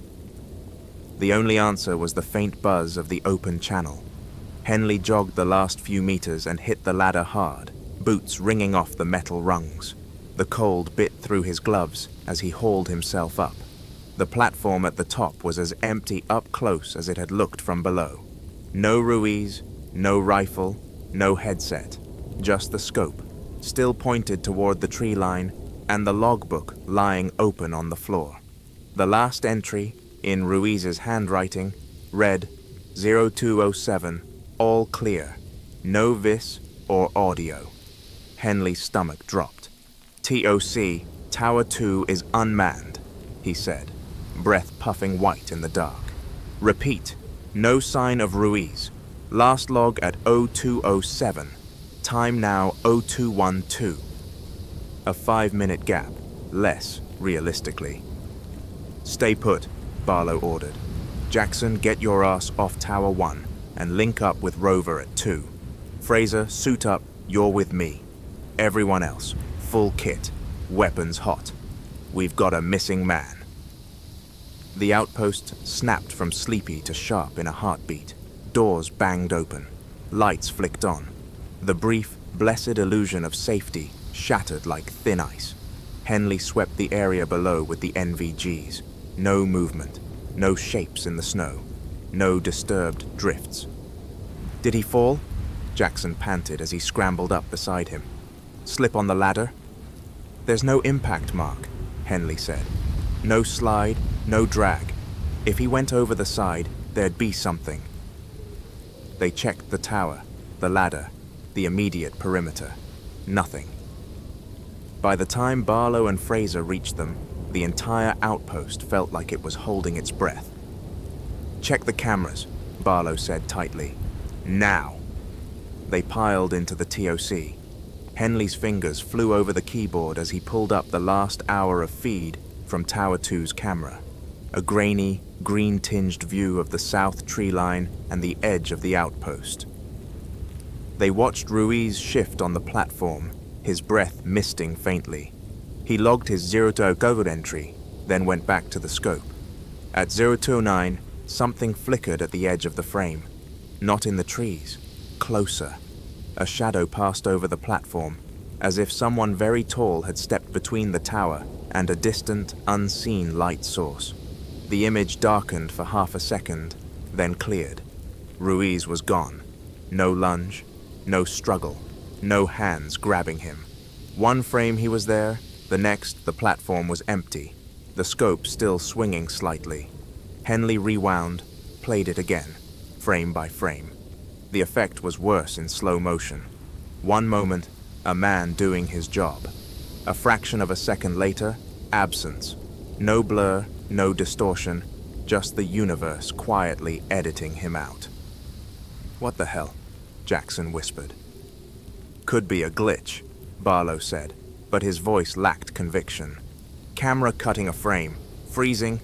The only answer was the faint buzz of the open channel. Henley jogged the last few meters and hit the ladder hard, boots ringing off the metal rungs. The cold bit through his gloves as he hauled himself up. The platform at the top was as empty up close as it had looked from below. No Ruiz, no rifle, no headset, just the scope, still pointed toward the tree line, and the logbook lying open on the floor. The last entry, in Ruiz's handwriting, read 0207, all clear, no vis or audio. Henley's stomach dropped. "TOC, Tower 2 is unmanned," he said, breath puffing white in the dark. "Repeat, no sign of Ruiz. Last log at 0207. Time now 0212. A 5-minute gap, less realistically. "Stay put," Barlow ordered. "Jackson, get your ass off Tower 1 and link up with Rover at 2. Fraser, suit up, you're with me. Everyone else, full kit, weapons hot. We've got a missing man." The outpost snapped from sleepy to sharp in a heartbeat. Doors banged open. Lights flicked on. The brief, blessed illusion of safety shattered like thin ice. Henley swept the area below with the NVGs. No movement, no shapes in the snow, no disturbed drifts. "Did he fall?" Jackson panted as he scrambled up beside him. "Slip on the ladder?" "There's no impact mark," Henley said. "No slide, no drag. If he went over the side, there'd be something." They checked the tower, the ladder, the immediate perimeter. Nothing. By the time Barlow and Fraser reached them, the entire outpost felt like it was holding its breath. "Check the cameras," Barlow said tightly. "Now!" They piled into the TOC. Henley's fingers flew over the keyboard as he pulled up the last hour of feed from Tower 2's camera. A grainy, green-tinged view of the south tree line and the edge of the outpost. They watched Ruiz shift on the platform, his breath misting faintly. He logged his 02 entry, then went back to the scope. At 0209, something flickered at the edge of the frame. Not in the trees. Closer. A shadow passed over the platform, as if someone very tall had stepped between the tower and a distant, unseen light source. The image darkened for half a second, then cleared. Ruiz was gone. No lunge, no struggle, no hands grabbing him. One frame he was there, the next the platform was empty, the scope still swinging slightly. Henley rewound, played it again, frame by frame. The effect was worse in slow motion. One moment, a man doing his job. A fraction of a second later, absence. No blur, no distortion, just the universe quietly editing him out. "What the hell?" Jackson whispered. "Could be a glitch," Barlow said, but his voice lacked conviction. "Camera cutting a frame, freezing."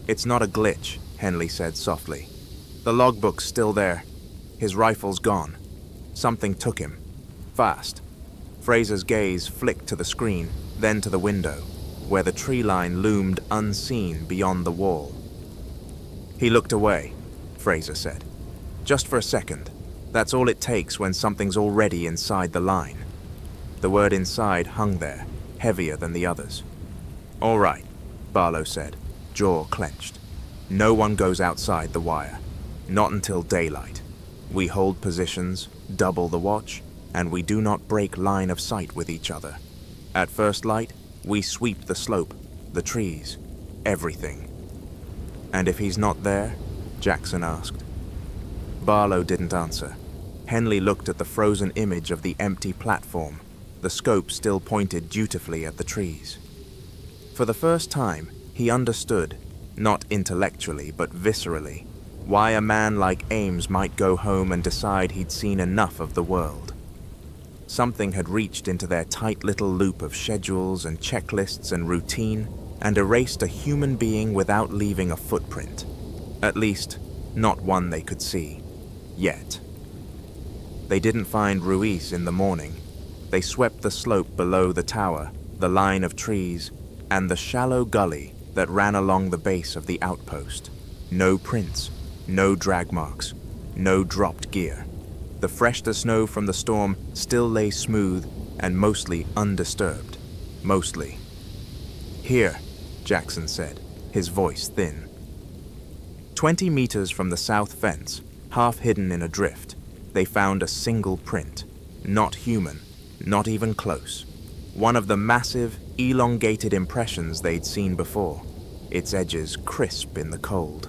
"It's not a glitch," Henley said softly. "The logbook's still there. His rifle's gone. Something took him. Fast." Fraser's gaze flicked to the screen, then to the window, where the tree line loomed unseen beyond the wall. "He looked away," Fraser said. "Just for a second. That's all it takes when something's already inside the line." The word inside hung there, heavier than the others. "All right," Barlow said, jaw clenched. "No one goes outside the wire. Not until daylight. We hold positions, double the watch, and we do not break line of sight with each other. At first light, we sweep the slope, the trees, everything." "And if he's not there?" Jackson asked. Barlow didn't answer. Henley looked at the frozen image of the empty platform, the scope still pointed dutifully at the trees. For the first time, he understood, not intellectually but viscerally, why a man like Ames might go home and decide he'd seen enough of the world. Something had reached into their tight little loop of schedules and checklists and routine and erased a human being without leaving a footprint. At least, not one they could see. Yet. They didn't find Ruiz in the morning. They swept the slope below the tower, the line of trees, and the shallow gully that ran along the base of the outpost. No prints, no drag marks, no dropped gear. The fresh snow from the storm still lay smooth and mostly undisturbed. Mostly. "Here," Jackson said, his voice thin. 20 meters from the south fence, half hidden in a drift, they found a single print. Not human, not even close. One of the massive, elongated impressions they'd seen before, its edges crisp in the cold.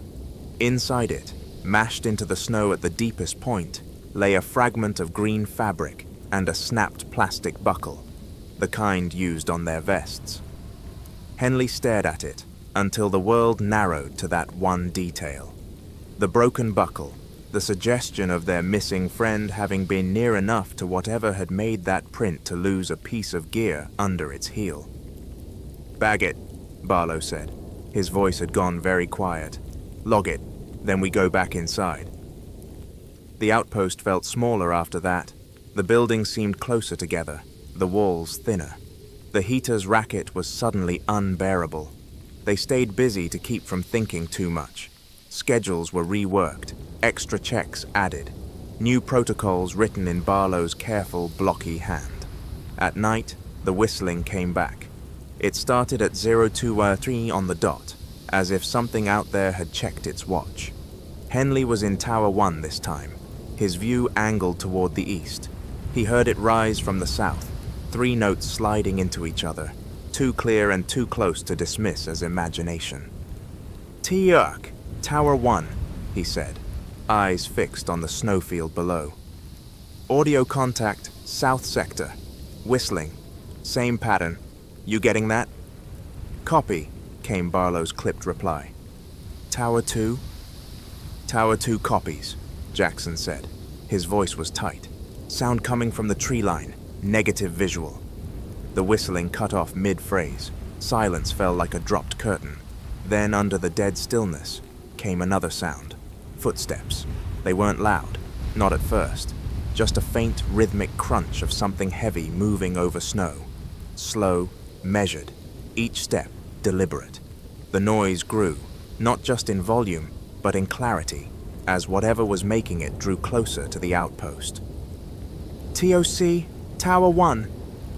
Inside it, mashed into the snow at the deepest point, lay a fragment of green fabric and a snapped plastic buckle, the kind used on their vests. Henley stared at it until the world narrowed to that one detail. The broken buckle, the suggestion of their missing friend having been near enough to whatever had made that print to lose a piece of gear under its heel. "Bag it," Barlow said. His voice had gone very quiet. "Log it, then we go back inside." The outpost felt smaller after that. The buildings seemed closer together, the walls thinner. The heater's racket was suddenly unbearable. They stayed busy to keep from thinking too much. Schedules were reworked, extra checks added, new protocols written in Barlow's careful, blocky hand. At night, the whistling came back. It started at 02:03 on the dot, as if something out there had checked its watch. Henley was in Tower 1 this time, his view angled toward the east. He heard it rise from the south, 3 notes sliding into each other, too clear and too close to dismiss as imagination. "T-Yerk, Tower 1, he said, eyes fixed on the snowfield below. "Audio contact, south sector. Whistling. Same pattern. You getting that?" "Copy," came Barlow's clipped reply. "Tower 2? "Tower 2 copies," Jackson said. His voice was tight. Sound coming from the tree line. Negative visual. The whistling cut off mid-phrase. Silence fell like a dropped curtain. Then, under the dead stillness, came another sound. Footsteps. They weren't loud. Not at first. Just a faint, rhythmic crunch of something heavy moving over snow. Slow, measured. Each step deliberate. The noise grew, not just in volume, but in clarity, as whatever was making it drew closer to the outpost. "TOC, Tower 1,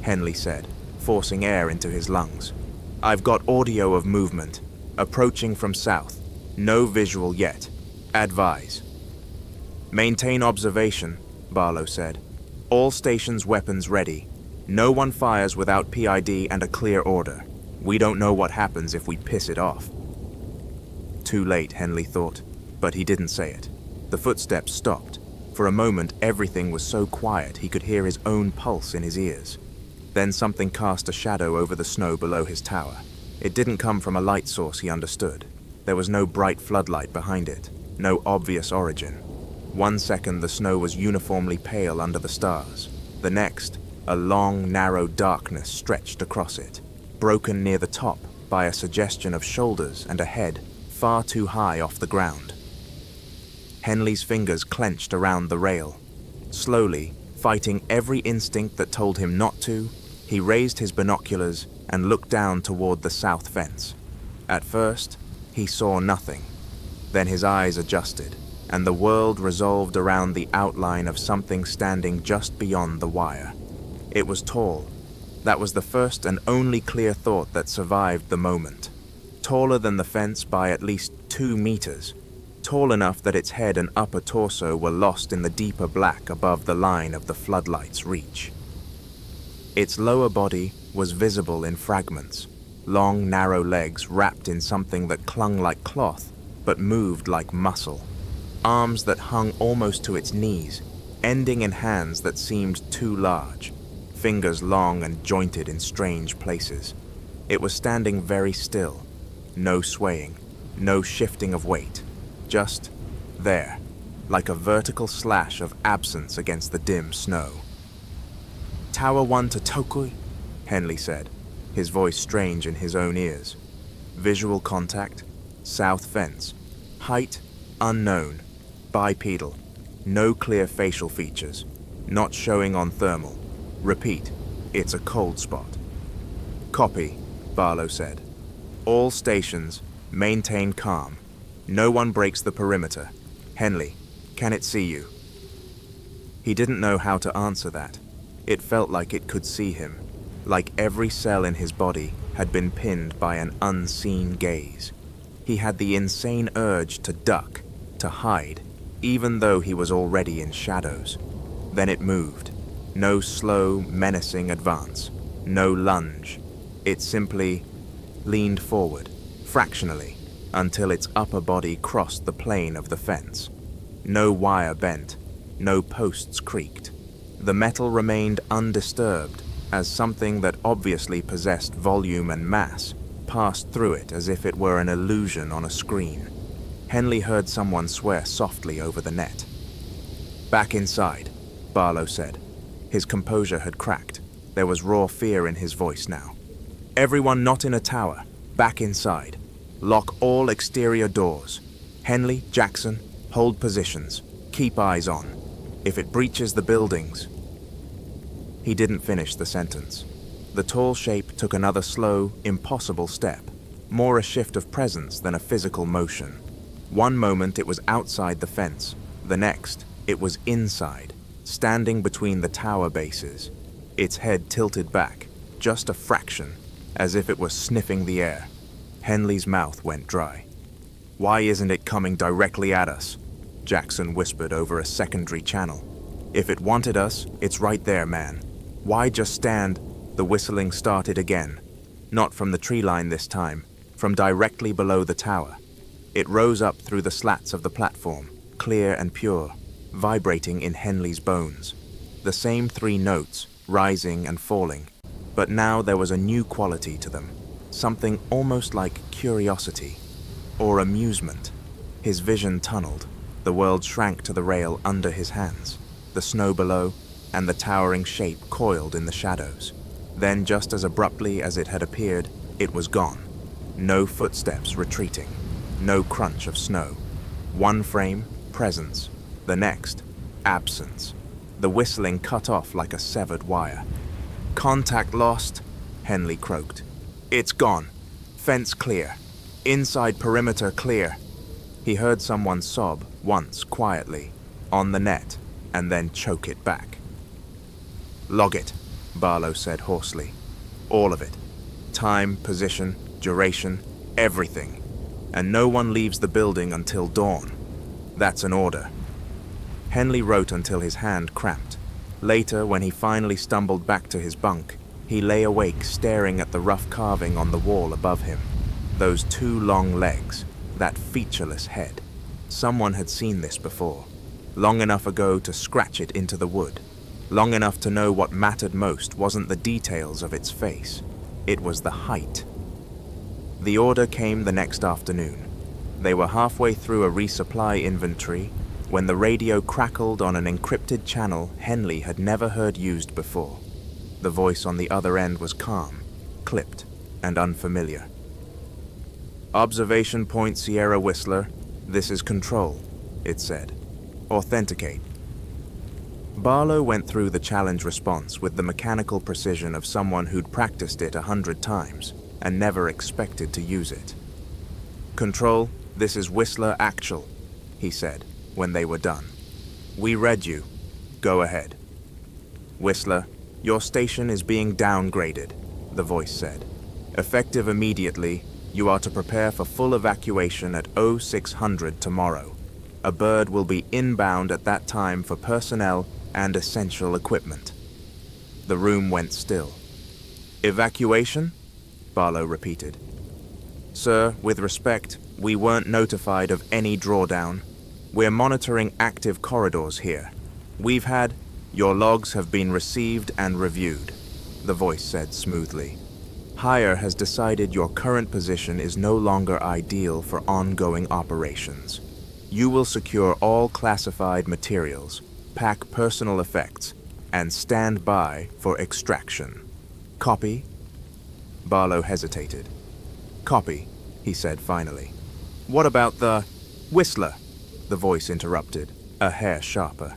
Henley said, forcing air into his lungs. "I've got audio of movement. Approaching from south. No visual yet. Advise." "Maintain observation," Barlow said. "All stations' weapons ready. No one fires without PID and a clear order. We don't know what happens if we piss it off." Too late, Henley thought, but he didn't say it. The footsteps stopped. For a moment, everything was so quiet he could hear his own pulse in his ears. Then something cast a shadow over the snow below his tower. It didn't come from a light source he understood. There was no bright floodlight behind it, no obvious origin. 1 second the snow was uniformly pale under the stars. The next, a long, narrow darkness stretched across it, broken near the top by a suggestion of shoulders and a head far too high off the ground. Henley's fingers clenched around the rail. Slowly, fighting every instinct that told him not to, he raised his binoculars and looked down toward the south fence. At first, he saw nothing. Then his eyes adjusted, and the world resolved around the outline of something standing just beyond the wire. It was tall. That was the first and only clear thought that survived the moment. Taller than the fence by at least 2 meters. Tall enough that its head and upper torso were lost in the deeper black above the line of the floodlight's reach. Its lower body was visible in fragments, long, narrow legs wrapped in something that clung like cloth, but moved like muscle. Arms that hung almost to its knees, ending in hands that seemed too large, fingers long and jointed in strange places. It was standing very still, no swaying, no shifting of weight. Just there, like a vertical slash of absence against the dim snow. Tower 1 to Tokui, Henley said, his voice strange in his own ears. Visual contact, south fence. Height, unknown. Bipedal. No clear facial features. Not showing on thermal. Repeat, it's a cold spot. Copy, Barlow said. All stations, maintain calm. No one breaks the perimeter. Henley, can it see you? He didn't know how to answer that. It felt like it could see him, like every cell in his body had been pinned by an unseen gaze. He had the insane urge to duck, to hide, even though he was already in shadows. Then it moved. No slow, menacing advance. No lunge. It simply leaned forward, fractionally, until its upper body crossed the plane of the fence. No wire bent. No posts creaked. The metal remained undisturbed, as something that obviously possessed volume and mass passed through it as if it were an illusion on a screen. Henley heard someone swear softly over the net. Back inside, Barlow said. His composure had cracked. There was raw fear in his voice now. Everyone not in a tower, back inside. Lock all exterior doors. Henley, Jackson, hold positions. Keep eyes on. If it breaches the buildings... He didn't finish the sentence. The tall shape took another slow, impossible step, more a shift of presence than a physical motion. One moment it was outside the fence, the next it was inside, standing between the tower bases, its head tilted back, just a fraction, as if it was sniffing the air. Henley's mouth went dry. "Why isn't it coming directly at us?" Jackson whispered over a secondary channel. "If it wanted us, it's right there, man. Why just stand?" The whistling started again. Not from the tree line this time, from directly below the tower. It rose up through the slats of the platform, clear and pure, vibrating in Henley's bones. The same 3 notes, rising and falling. But now there was a new quality to them, something almost like curiosity, or amusement. His vision tunneled. The world shrank to the rail under his hands, the snow below, and the towering shape coiled in the shadows. Then, just as abruptly as it had appeared, it was gone. No footsteps retreating, no crunch of snow. One frame, presence. The next, absence. The whistling cut off like a severed wire. "Contact lost," Henley croaked. "It's gone. Fence clear. Inside perimeter clear." He heard someone sob once quietly, on the net, and then choke it back. "Log it," Barlow said hoarsely. "All of it. Time, position, duration, everything. And no one leaves the building until dawn. That's an order." Henley wrote until his hand cramped. Later, when he finally stumbled back to his bunk, he lay awake staring at the rough carving on the wall above him. Those 2 long legs, that featureless head. Someone had seen this before, long enough ago to scratch it into the wood. Long enough to know what mattered most wasn't the details of its face. It was the height. The order came the next afternoon. They were halfway through a resupply inventory when the radio crackled on an encrypted channel Henley had never heard used before. The voice on the other end was calm, clipped, and unfamiliar. "Observation Point Sierra Whistler, this is Control," it said. "Authenticate." Barlow went through the challenge response with the mechanical precision of someone who'd practiced it 100 times and never expected to use it. "Control, this is Whistler Actual," he said when they were done. "We read you. Go ahead." "Whistler, your station is being downgraded," the voice said. "Effective immediately, you are to prepare for full evacuation at 0600 tomorrow. A bird will be inbound at that time for personnel and essential equipment." The room went still. "Evacuation?" Barlow repeated. "Sir, with respect, we weren't notified of any drawdown. We're monitoring active corridors here. We've had... Your logs have been received and reviewed," the voice said smoothly. "Hire has decided your current position is no longer ideal for ongoing operations. You will secure all classified materials, pack personal effects, and stand by for extraction. Copy? Barlow hesitated. Copy, he said finally. What about the Whistler? The voice interrupted, a hair sharper.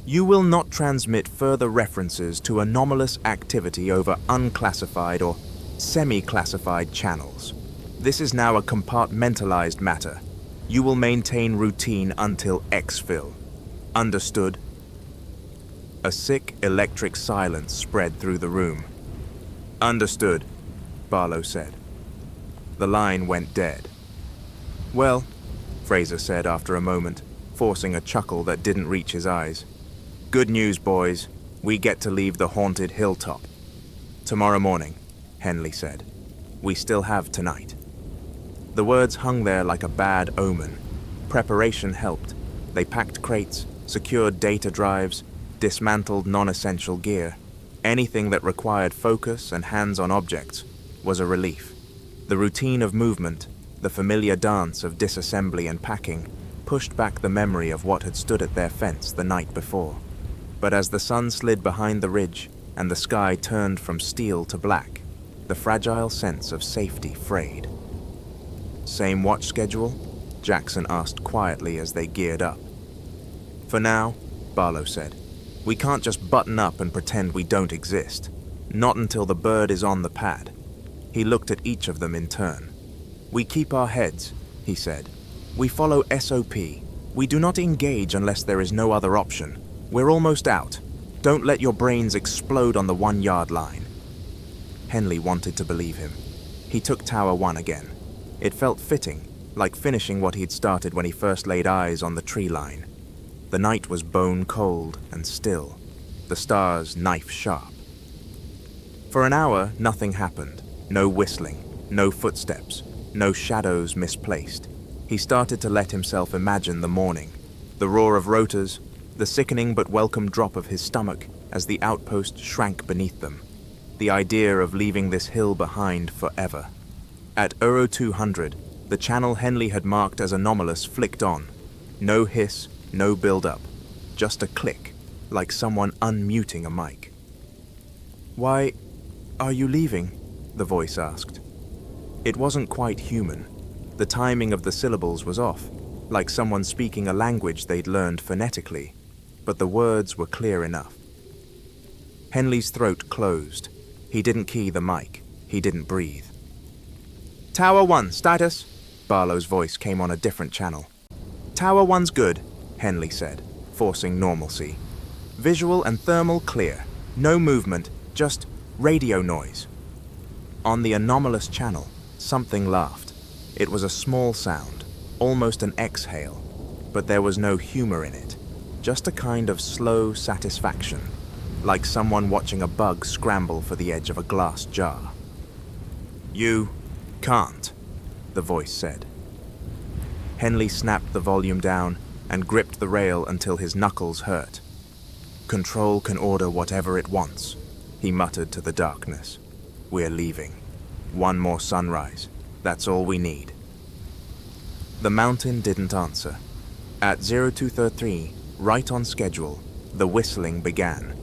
You will not transmit further references to anomalous activity over unclassified or semi-classified channels. This is now a compartmentalized matter. You will maintain routine until exfil. Understood? A sick electric silence spread through the room. Understood, Barlow said. The line went dead. Well, Fraser said after a moment, forcing a chuckle that didn't reach his eyes. Good news, boys. We get to leave the haunted hilltop. Tomorrow morning, Henley said. We still have tonight. The words hung there like a bad omen. Preparation helped. They packed crates, secured data drives, dismantled non-essential gear. Anything that required focus and hands-on objects was a relief. The routine of movement, the familiar dance of disassembly and packing, pushed back the memory of what had stood at their fence the night before. But as the sun slid behind the ridge and the sky turned from steel to black, the fragile sense of safety frayed. Same watch schedule? Jackson asked quietly as they geared up. For now, Barlow said, we can't just button up and pretend we don't exist. Not until the bird is on the pad. He looked at each of them in turn. We keep our heads, he said. We follow SOP. We do not engage unless there is no other option. We're almost out. Don't let your brains explode on the 1-yard line. Henley wanted to believe him. He took Tower 1 again. It felt fitting, like finishing what he'd started when he first laid eyes on the tree line. The night was bone cold and still, the stars knife sharp. For an hour, nothing happened. No whistling, no footsteps, no shadows misplaced. He started to let himself imagine the morning, the roar of rotors, the sickening but welcome drop of his stomach as the outpost shrank beneath them. The idea of leaving this hill behind forever. At Euro 200, the channel Henley had marked as anomalous flicked on. No hiss, no build-up. Just a click, like someone unmuting a mic. Why are you leaving? The voice asked. It wasn't quite human. The timing of the syllables was off, like someone speaking a language they'd learned phonetically, but the words were clear enough. Henley's throat closed. He didn't key the mic. He didn't breathe. Tower 1, status? Barlow's voice came on a different channel. Tower 1's good, Henley said, forcing normalcy. Visual and thermal clear. No movement, just radio noise. On the anomalous channel, something laughed. It was a small sound, almost an exhale, but there was no humor in it. Just a kind of slow satisfaction, like someone watching a bug scramble for the edge of a glass jar. You can't, the voice said. Henley snapped the volume down and gripped the rail until his knuckles hurt. Control can order whatever it wants, he muttered to the darkness. We're leaving. One more sunrise. That's all we need. The mountain didn't answer. At 0233, right on schedule, the whistling began.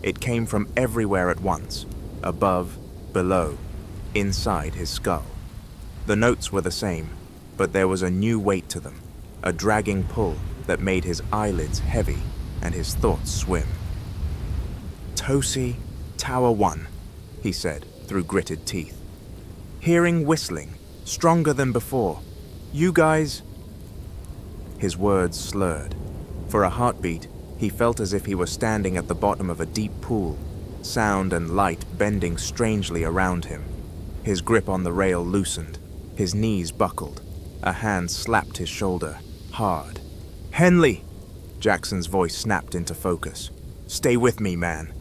It came from everywhere at once, above, below, inside his skull. The notes were the same, but there was a new weight to them, a dragging pull that made his eyelids heavy and his thoughts swim. Tosi, Tower 1, he said through gritted teeth. Hearing whistling, stronger than before. You guys... His words slurred. For a heartbeat, he felt as if he were standing at the bottom of a deep pool, sound and light bending strangely around him. His grip on the rail loosened. His knees buckled. A hand slapped his shoulder, hard. Henley! Jackson's voice snapped into focus. Stay with me, man.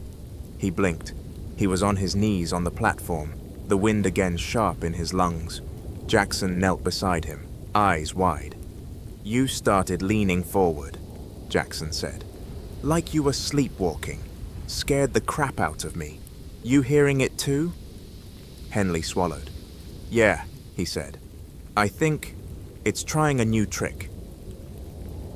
He blinked. He was on his knees on the platform, the wind again sharp in his lungs. Jackson knelt beside him, eyes wide. You started leaning forward, Jackson said. Like you were sleepwalking. Scared the crap out of me. You hearing it too? Henley swallowed. Yeah, he said. I think it's trying a new trick.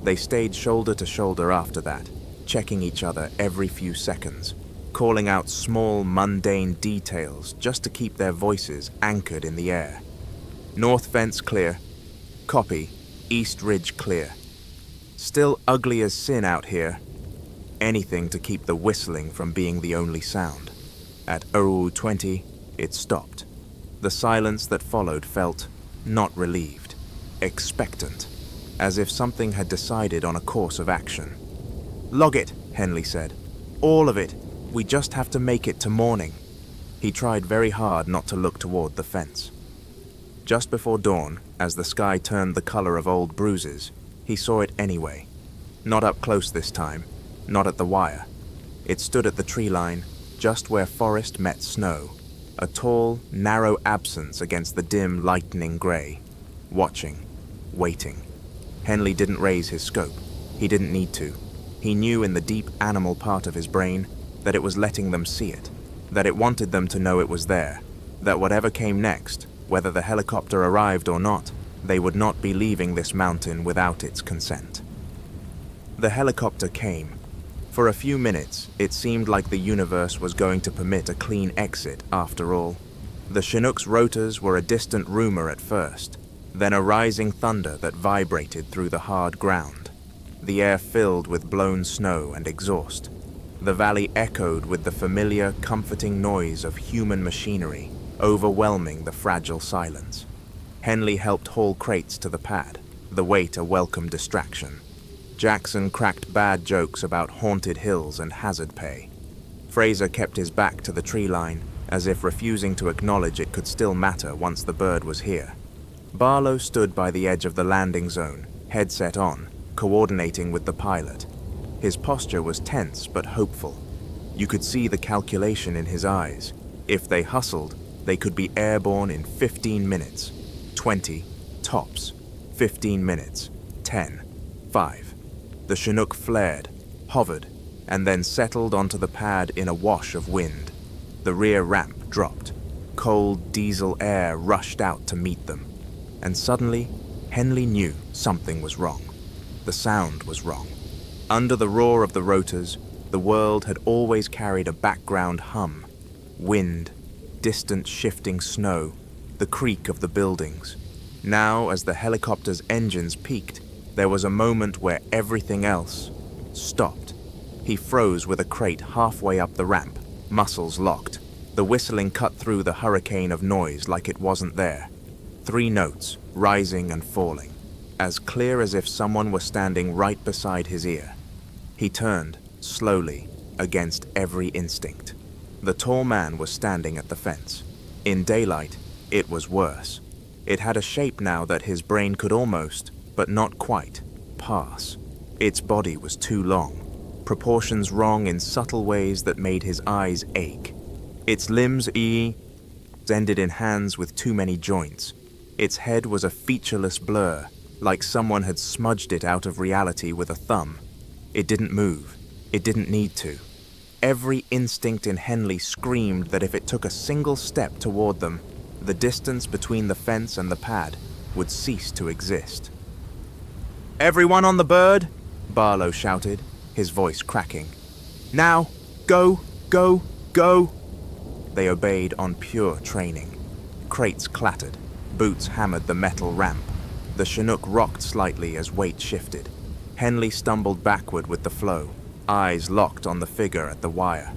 They stayed shoulder to shoulder after that, checking each other every few seconds, calling out small, mundane details just to keep their voices anchored in the air. North fence clear. Copy. East ridge clear. Still ugly as sin out here. Anything to keep the whistling from being the only sound. At 20, it stopped. The silence that followed felt not relieved, expectant, as if something had decided on a course of action. "Log it," Henley said. "All of it. We just have to make it to morning." He tried very hard not to look toward the fence. Just before dawn, as the sky turned the color of old bruises, he saw it anyway. Not up close this time, not at the wire. It stood at the tree line, just where forest met snow, a tall, narrow absence against the dim, lightening gray. Watching, waiting. Henley didn't raise his scope. He didn't need to. He knew in the deep animal part of his brain that it was letting them see it, that it wanted them to know it was there, that whatever came next, whether the helicopter arrived or not, they would not be leaving this mountain without its consent. The helicopter came. For a few minutes, it seemed like the universe was going to permit a clean exit after all. The Chinook's rotors were a distant rumor at first, then a rising thunder that vibrated through the hard ground. The air filled with blown snow and exhaust. The valley echoed with the familiar, comforting noise of human machinery, overwhelming the fragile silence. Henley helped haul crates to the pad, the weight a welcome distraction. Jackson cracked bad jokes about haunted hills and hazard pay. Fraser kept his back to the tree line, as if refusing to acknowledge it could still matter once the bird was here. Barlow stood by the edge of the landing zone, headset on, coordinating with the pilot. His posture was tense but hopeful. You could see the calculation in his eyes. If they hustled, they could be airborne in 15 minutes. 20, tops. 15 minutes. 10. 5. The Chinook flared, hovered, and then settled onto the pad in a wash of wind. The rear ramp dropped. Cold diesel air rushed out to meet them. And suddenly, Henley knew something was wrong. The sound was wrong. Under the roar of the rotors, the world had always carried a background hum. Wind, distant shifting snow, the creak of the buildings. Now, as the helicopter's engines peaked, there was a moment where everything else stopped. He froze with a crate halfway up the ramp, muscles locked. The whistling cut through the hurricane of noise like it wasn't there. 3 notes, rising and falling, as clear as if someone were standing right beside his ear. He turned, slowly, against every instinct. The tall man was standing at the fence. In daylight, it was worse. It had a shape now that his brain could almost, but not quite, pass. Its body was too long, proportions wrong in subtle ways that made his eyes ache. Its limbs ended in hands with too many joints. Its head was a featureless blur, like someone had smudged it out of reality with a thumb. It didn't move. It didn't need to. Every instinct in Henley screamed that if it took a single step toward them, the distance between the fence and the pad would cease to exist. "Everyone on the bird!" Barlow shouted, his voice cracking. "Now! Go! Go! Go!" They obeyed on pure training. Crates clattered. Boots hammered the metal ramp. The Chinook rocked slightly as weight shifted. Henley stumbled backward with the flow, eyes locked on the figure at the wire.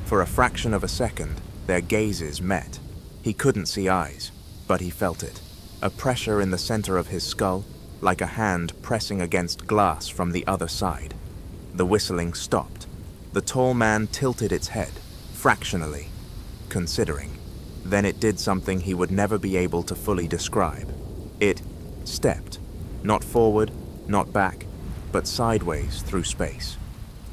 For a fraction of a second, their gazes met. He couldn't see eyes, but he felt it. A pressure in the center of his skull, like a hand pressing against glass from the other side. The whistling stopped. The tall man tilted its head, fractionally, considering. Then it did something he would never be able to fully describe. It stepped, not forward, not back, but sideways through space.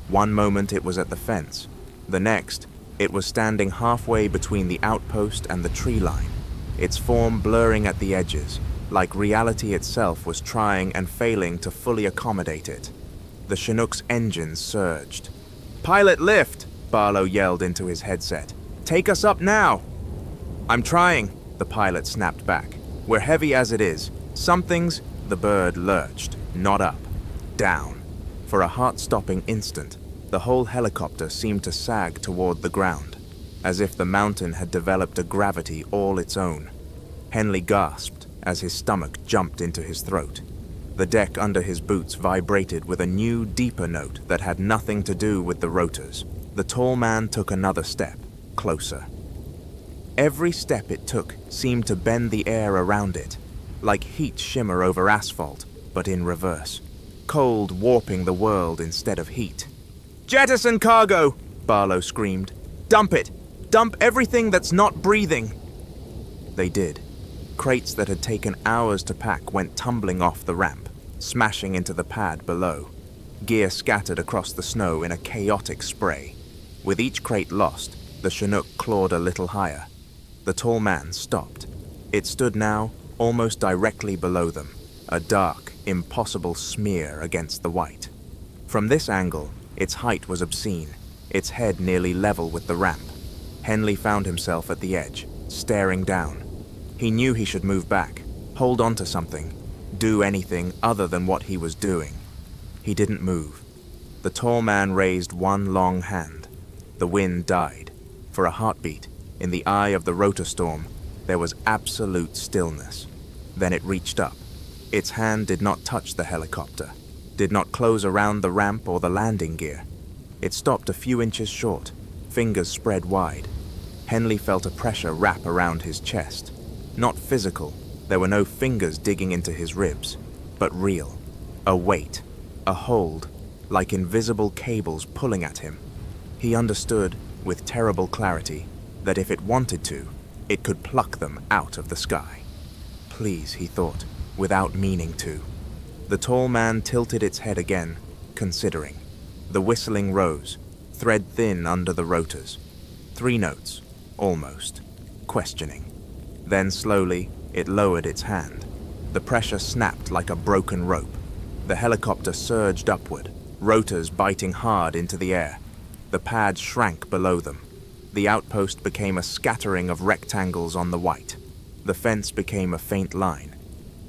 One moment it was at the fence. The next, it was standing halfway between the outpost and the tree line, its form blurring at the edges, like reality itself was trying and failing to fully accommodate it. The Chinook's engines surged. "Pilot lift!" Barlow yelled into his headset. "Take us up now!" "I'm trying," the pilot snapped back. "We're heavy as it is. Something's—" The bird lurched, not up, down. For a heart-stopping instant, The whole helicopter seemed to sag toward the ground, as if the mountain had developed a gravity all its own. Henley gasped as his stomach jumped into his throat. The deck under his boots vibrated with a new, deeper note that had nothing to do with the rotors. The tall man took another step, closer. Every step it took seemed to bend the air around it, like heat shimmer over asphalt, but in reverse. Cold warping the world instead of heat. "Jettison cargo!" Barlow screamed. "Dump it! Dump everything that's not breathing!" They did. Crates that had taken hours to pack went tumbling off the ramp, smashing into the pad below. Gear scattered across the snow in a chaotic spray. With each crate lost, the Chinook clawed a little higher. The tall man stopped. It stood now almost directly below them, a dark, impossible smear against the white. From this angle, its height was obscene, its head nearly level with the ramp. Henley found himself at the edge, staring down. He knew he should move back, hold on to something, do anything other than what he was doing. He didn't move. The tall man raised one long hand. The wind died. For a heartbeat, in the eye of the rotor storm, there was absolute stillness. Then it reached up. Its hand did not touch the helicopter, did not close around the ramp or the landing gear. It stopped a few inches short, fingers spread wide. Henley felt a pressure wrap around his chest. Not physical, there were no fingers digging into his ribs, but real. A weight, a hold, like invisible cables pulling at him. He understood, with terrible clarity, that if it wanted to, it could pluck them out of the sky. Please, he thought, without meaning to. The tall man tilted its head again, considering. The whistling rose, thread thin under the rotors. 3 notes, almost, questioning. Then slowly, it lowered its hand. The pressure snapped like a broken rope. The helicopter surged upward, rotors biting hard into the air. The pad shrank below them. The outpost became a scattering of rectangles on the white. The fence became a faint line.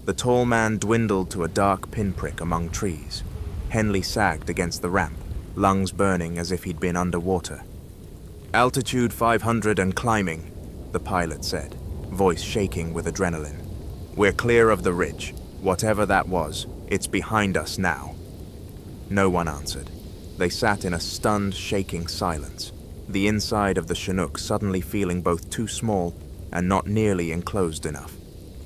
The tall man dwindled to a dark pinprick among trees. Henley sagged against the ramp, lungs burning as if he'd been underwater. "Altitude 500 and climbing," the pilot said, voice shaking with adrenaline. "We're clear of the ridge. Whatever that was, it's behind us now." No one answered. They sat in a stunned, shaking silence, the inside of the Chinook suddenly feeling both too small and not nearly enclosed enough.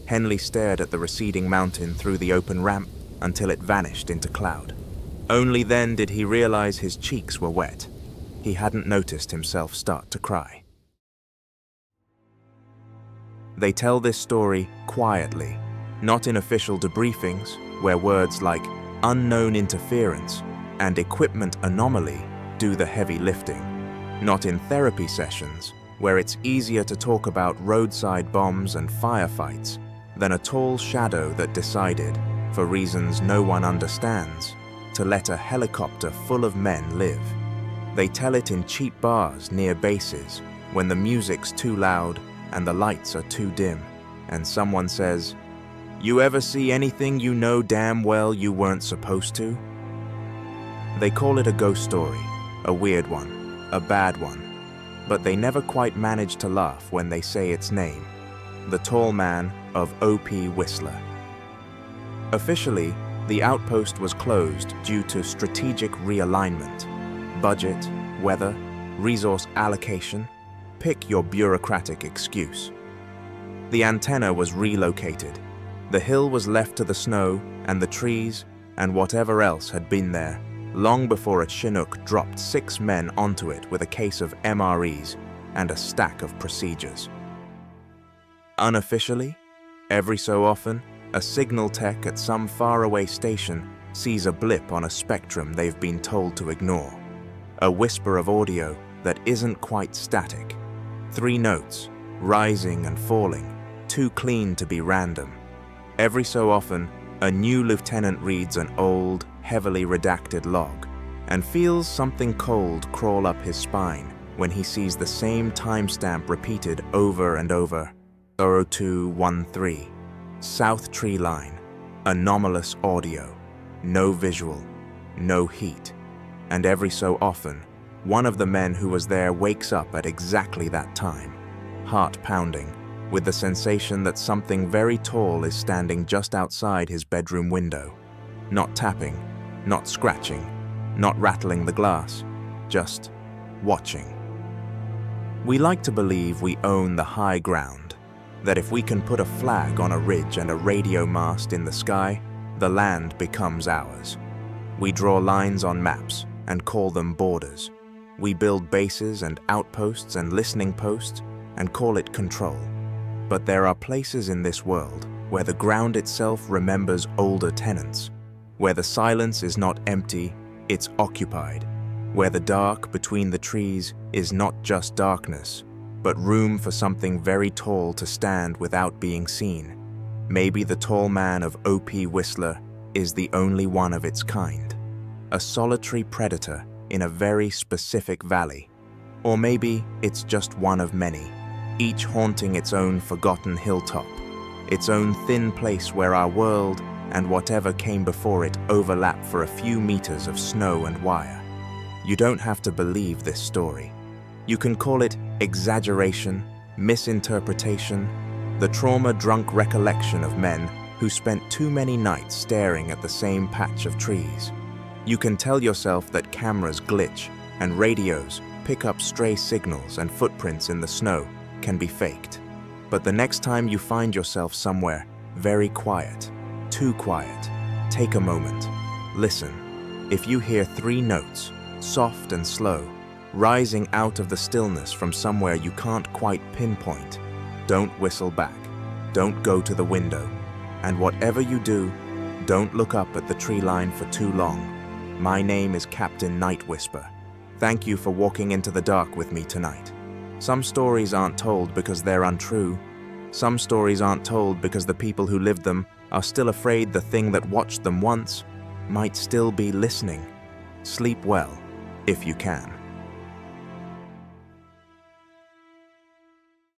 Henley stared at the receding mountain through the open ramp until it vanished into cloud. Only then did he realize his cheeks were wet. He hadn't noticed himself start to cry. They tell this story quietly, not in official debriefings where words like unknown interference and equipment anomaly do the heavy lifting, not in therapy sessions where it's easier to talk about roadside bombs and firefights than a tall shadow that decided, for reasons no one understands, to let a helicopter full of men live. They tell it in cheap bars near bases when the music's too loud and the lights are too dim, and someone says, "You ever see anything you know damn well you weren't supposed to?" They call it a ghost story, a weird one, a bad one, but they never quite manage to laugh when they say its name, the tall man of O.P. Whistler. Officially, the outpost was closed due to strategic realignment. Budget, weather, resource allocation, pick your bureaucratic excuse. The antenna was relocated. The hill was left to the snow and the trees and whatever else had been there long before a Chinook dropped 6 men onto it with a case of MREs and a stack of procedures. Unofficially, every so often, a signal tech at some faraway station sees a blip on a spectrum they've been told to ignore. A whisper of audio that isn't quite static. 3 notes, rising and falling, too clean to be random. Every so often, a new lieutenant reads an old, heavily redacted log and feels something cold crawl up his spine when he sees the same timestamp repeated over and over. 0213, South Tree Line, anomalous audio, no visual, no heat, and every so often, one of the men who was there wakes up at exactly that time, heart pounding, with the sensation that something very tall is standing just outside his bedroom window. Not tapping, not scratching, not rattling the glass, just watching. We like to believe we own the high ground, that if we can put a flag on a ridge and a radio mast in the sky, the land becomes ours. We draw lines on maps and call them borders. We build bases and outposts and listening posts and call it control. But there are places in this world where the ground itself remembers older tenants, where the silence is not empty, it's occupied, where the dark between the trees is not just darkness, but room for something very tall to stand without being seen. Maybe the tall man of O.P. Whistler is the only one of its kind, a solitary predator in a very specific valley. Or maybe it's just one of many, each haunting its own forgotten hilltop, its own thin place where our world and whatever came before it overlap for a few meters of snow and wire. You don't have to believe this story. You can call it exaggeration, misinterpretation, the trauma-drunk recollection of men who spent too many nights staring at the same patch of trees. You can tell yourself that cameras glitch and radios pick up stray signals and footprints in the snow can be faked. But the next time you find yourself somewhere very quiet, too quiet, take a moment. Listen. If you hear 3 notes, soft and slow, rising out of the stillness from somewhere you can't quite pinpoint, don't whistle back. Don't go to the window. And whatever you do, don't look up at the tree line for too long. My name is Captain Nightwhisper. Thank you for walking into the dark with me tonight. Some stories aren't told because they're untrue. Some stories aren't told because the people who lived them are still afraid the thing that watched them once might still be listening. Sleep well, if you can.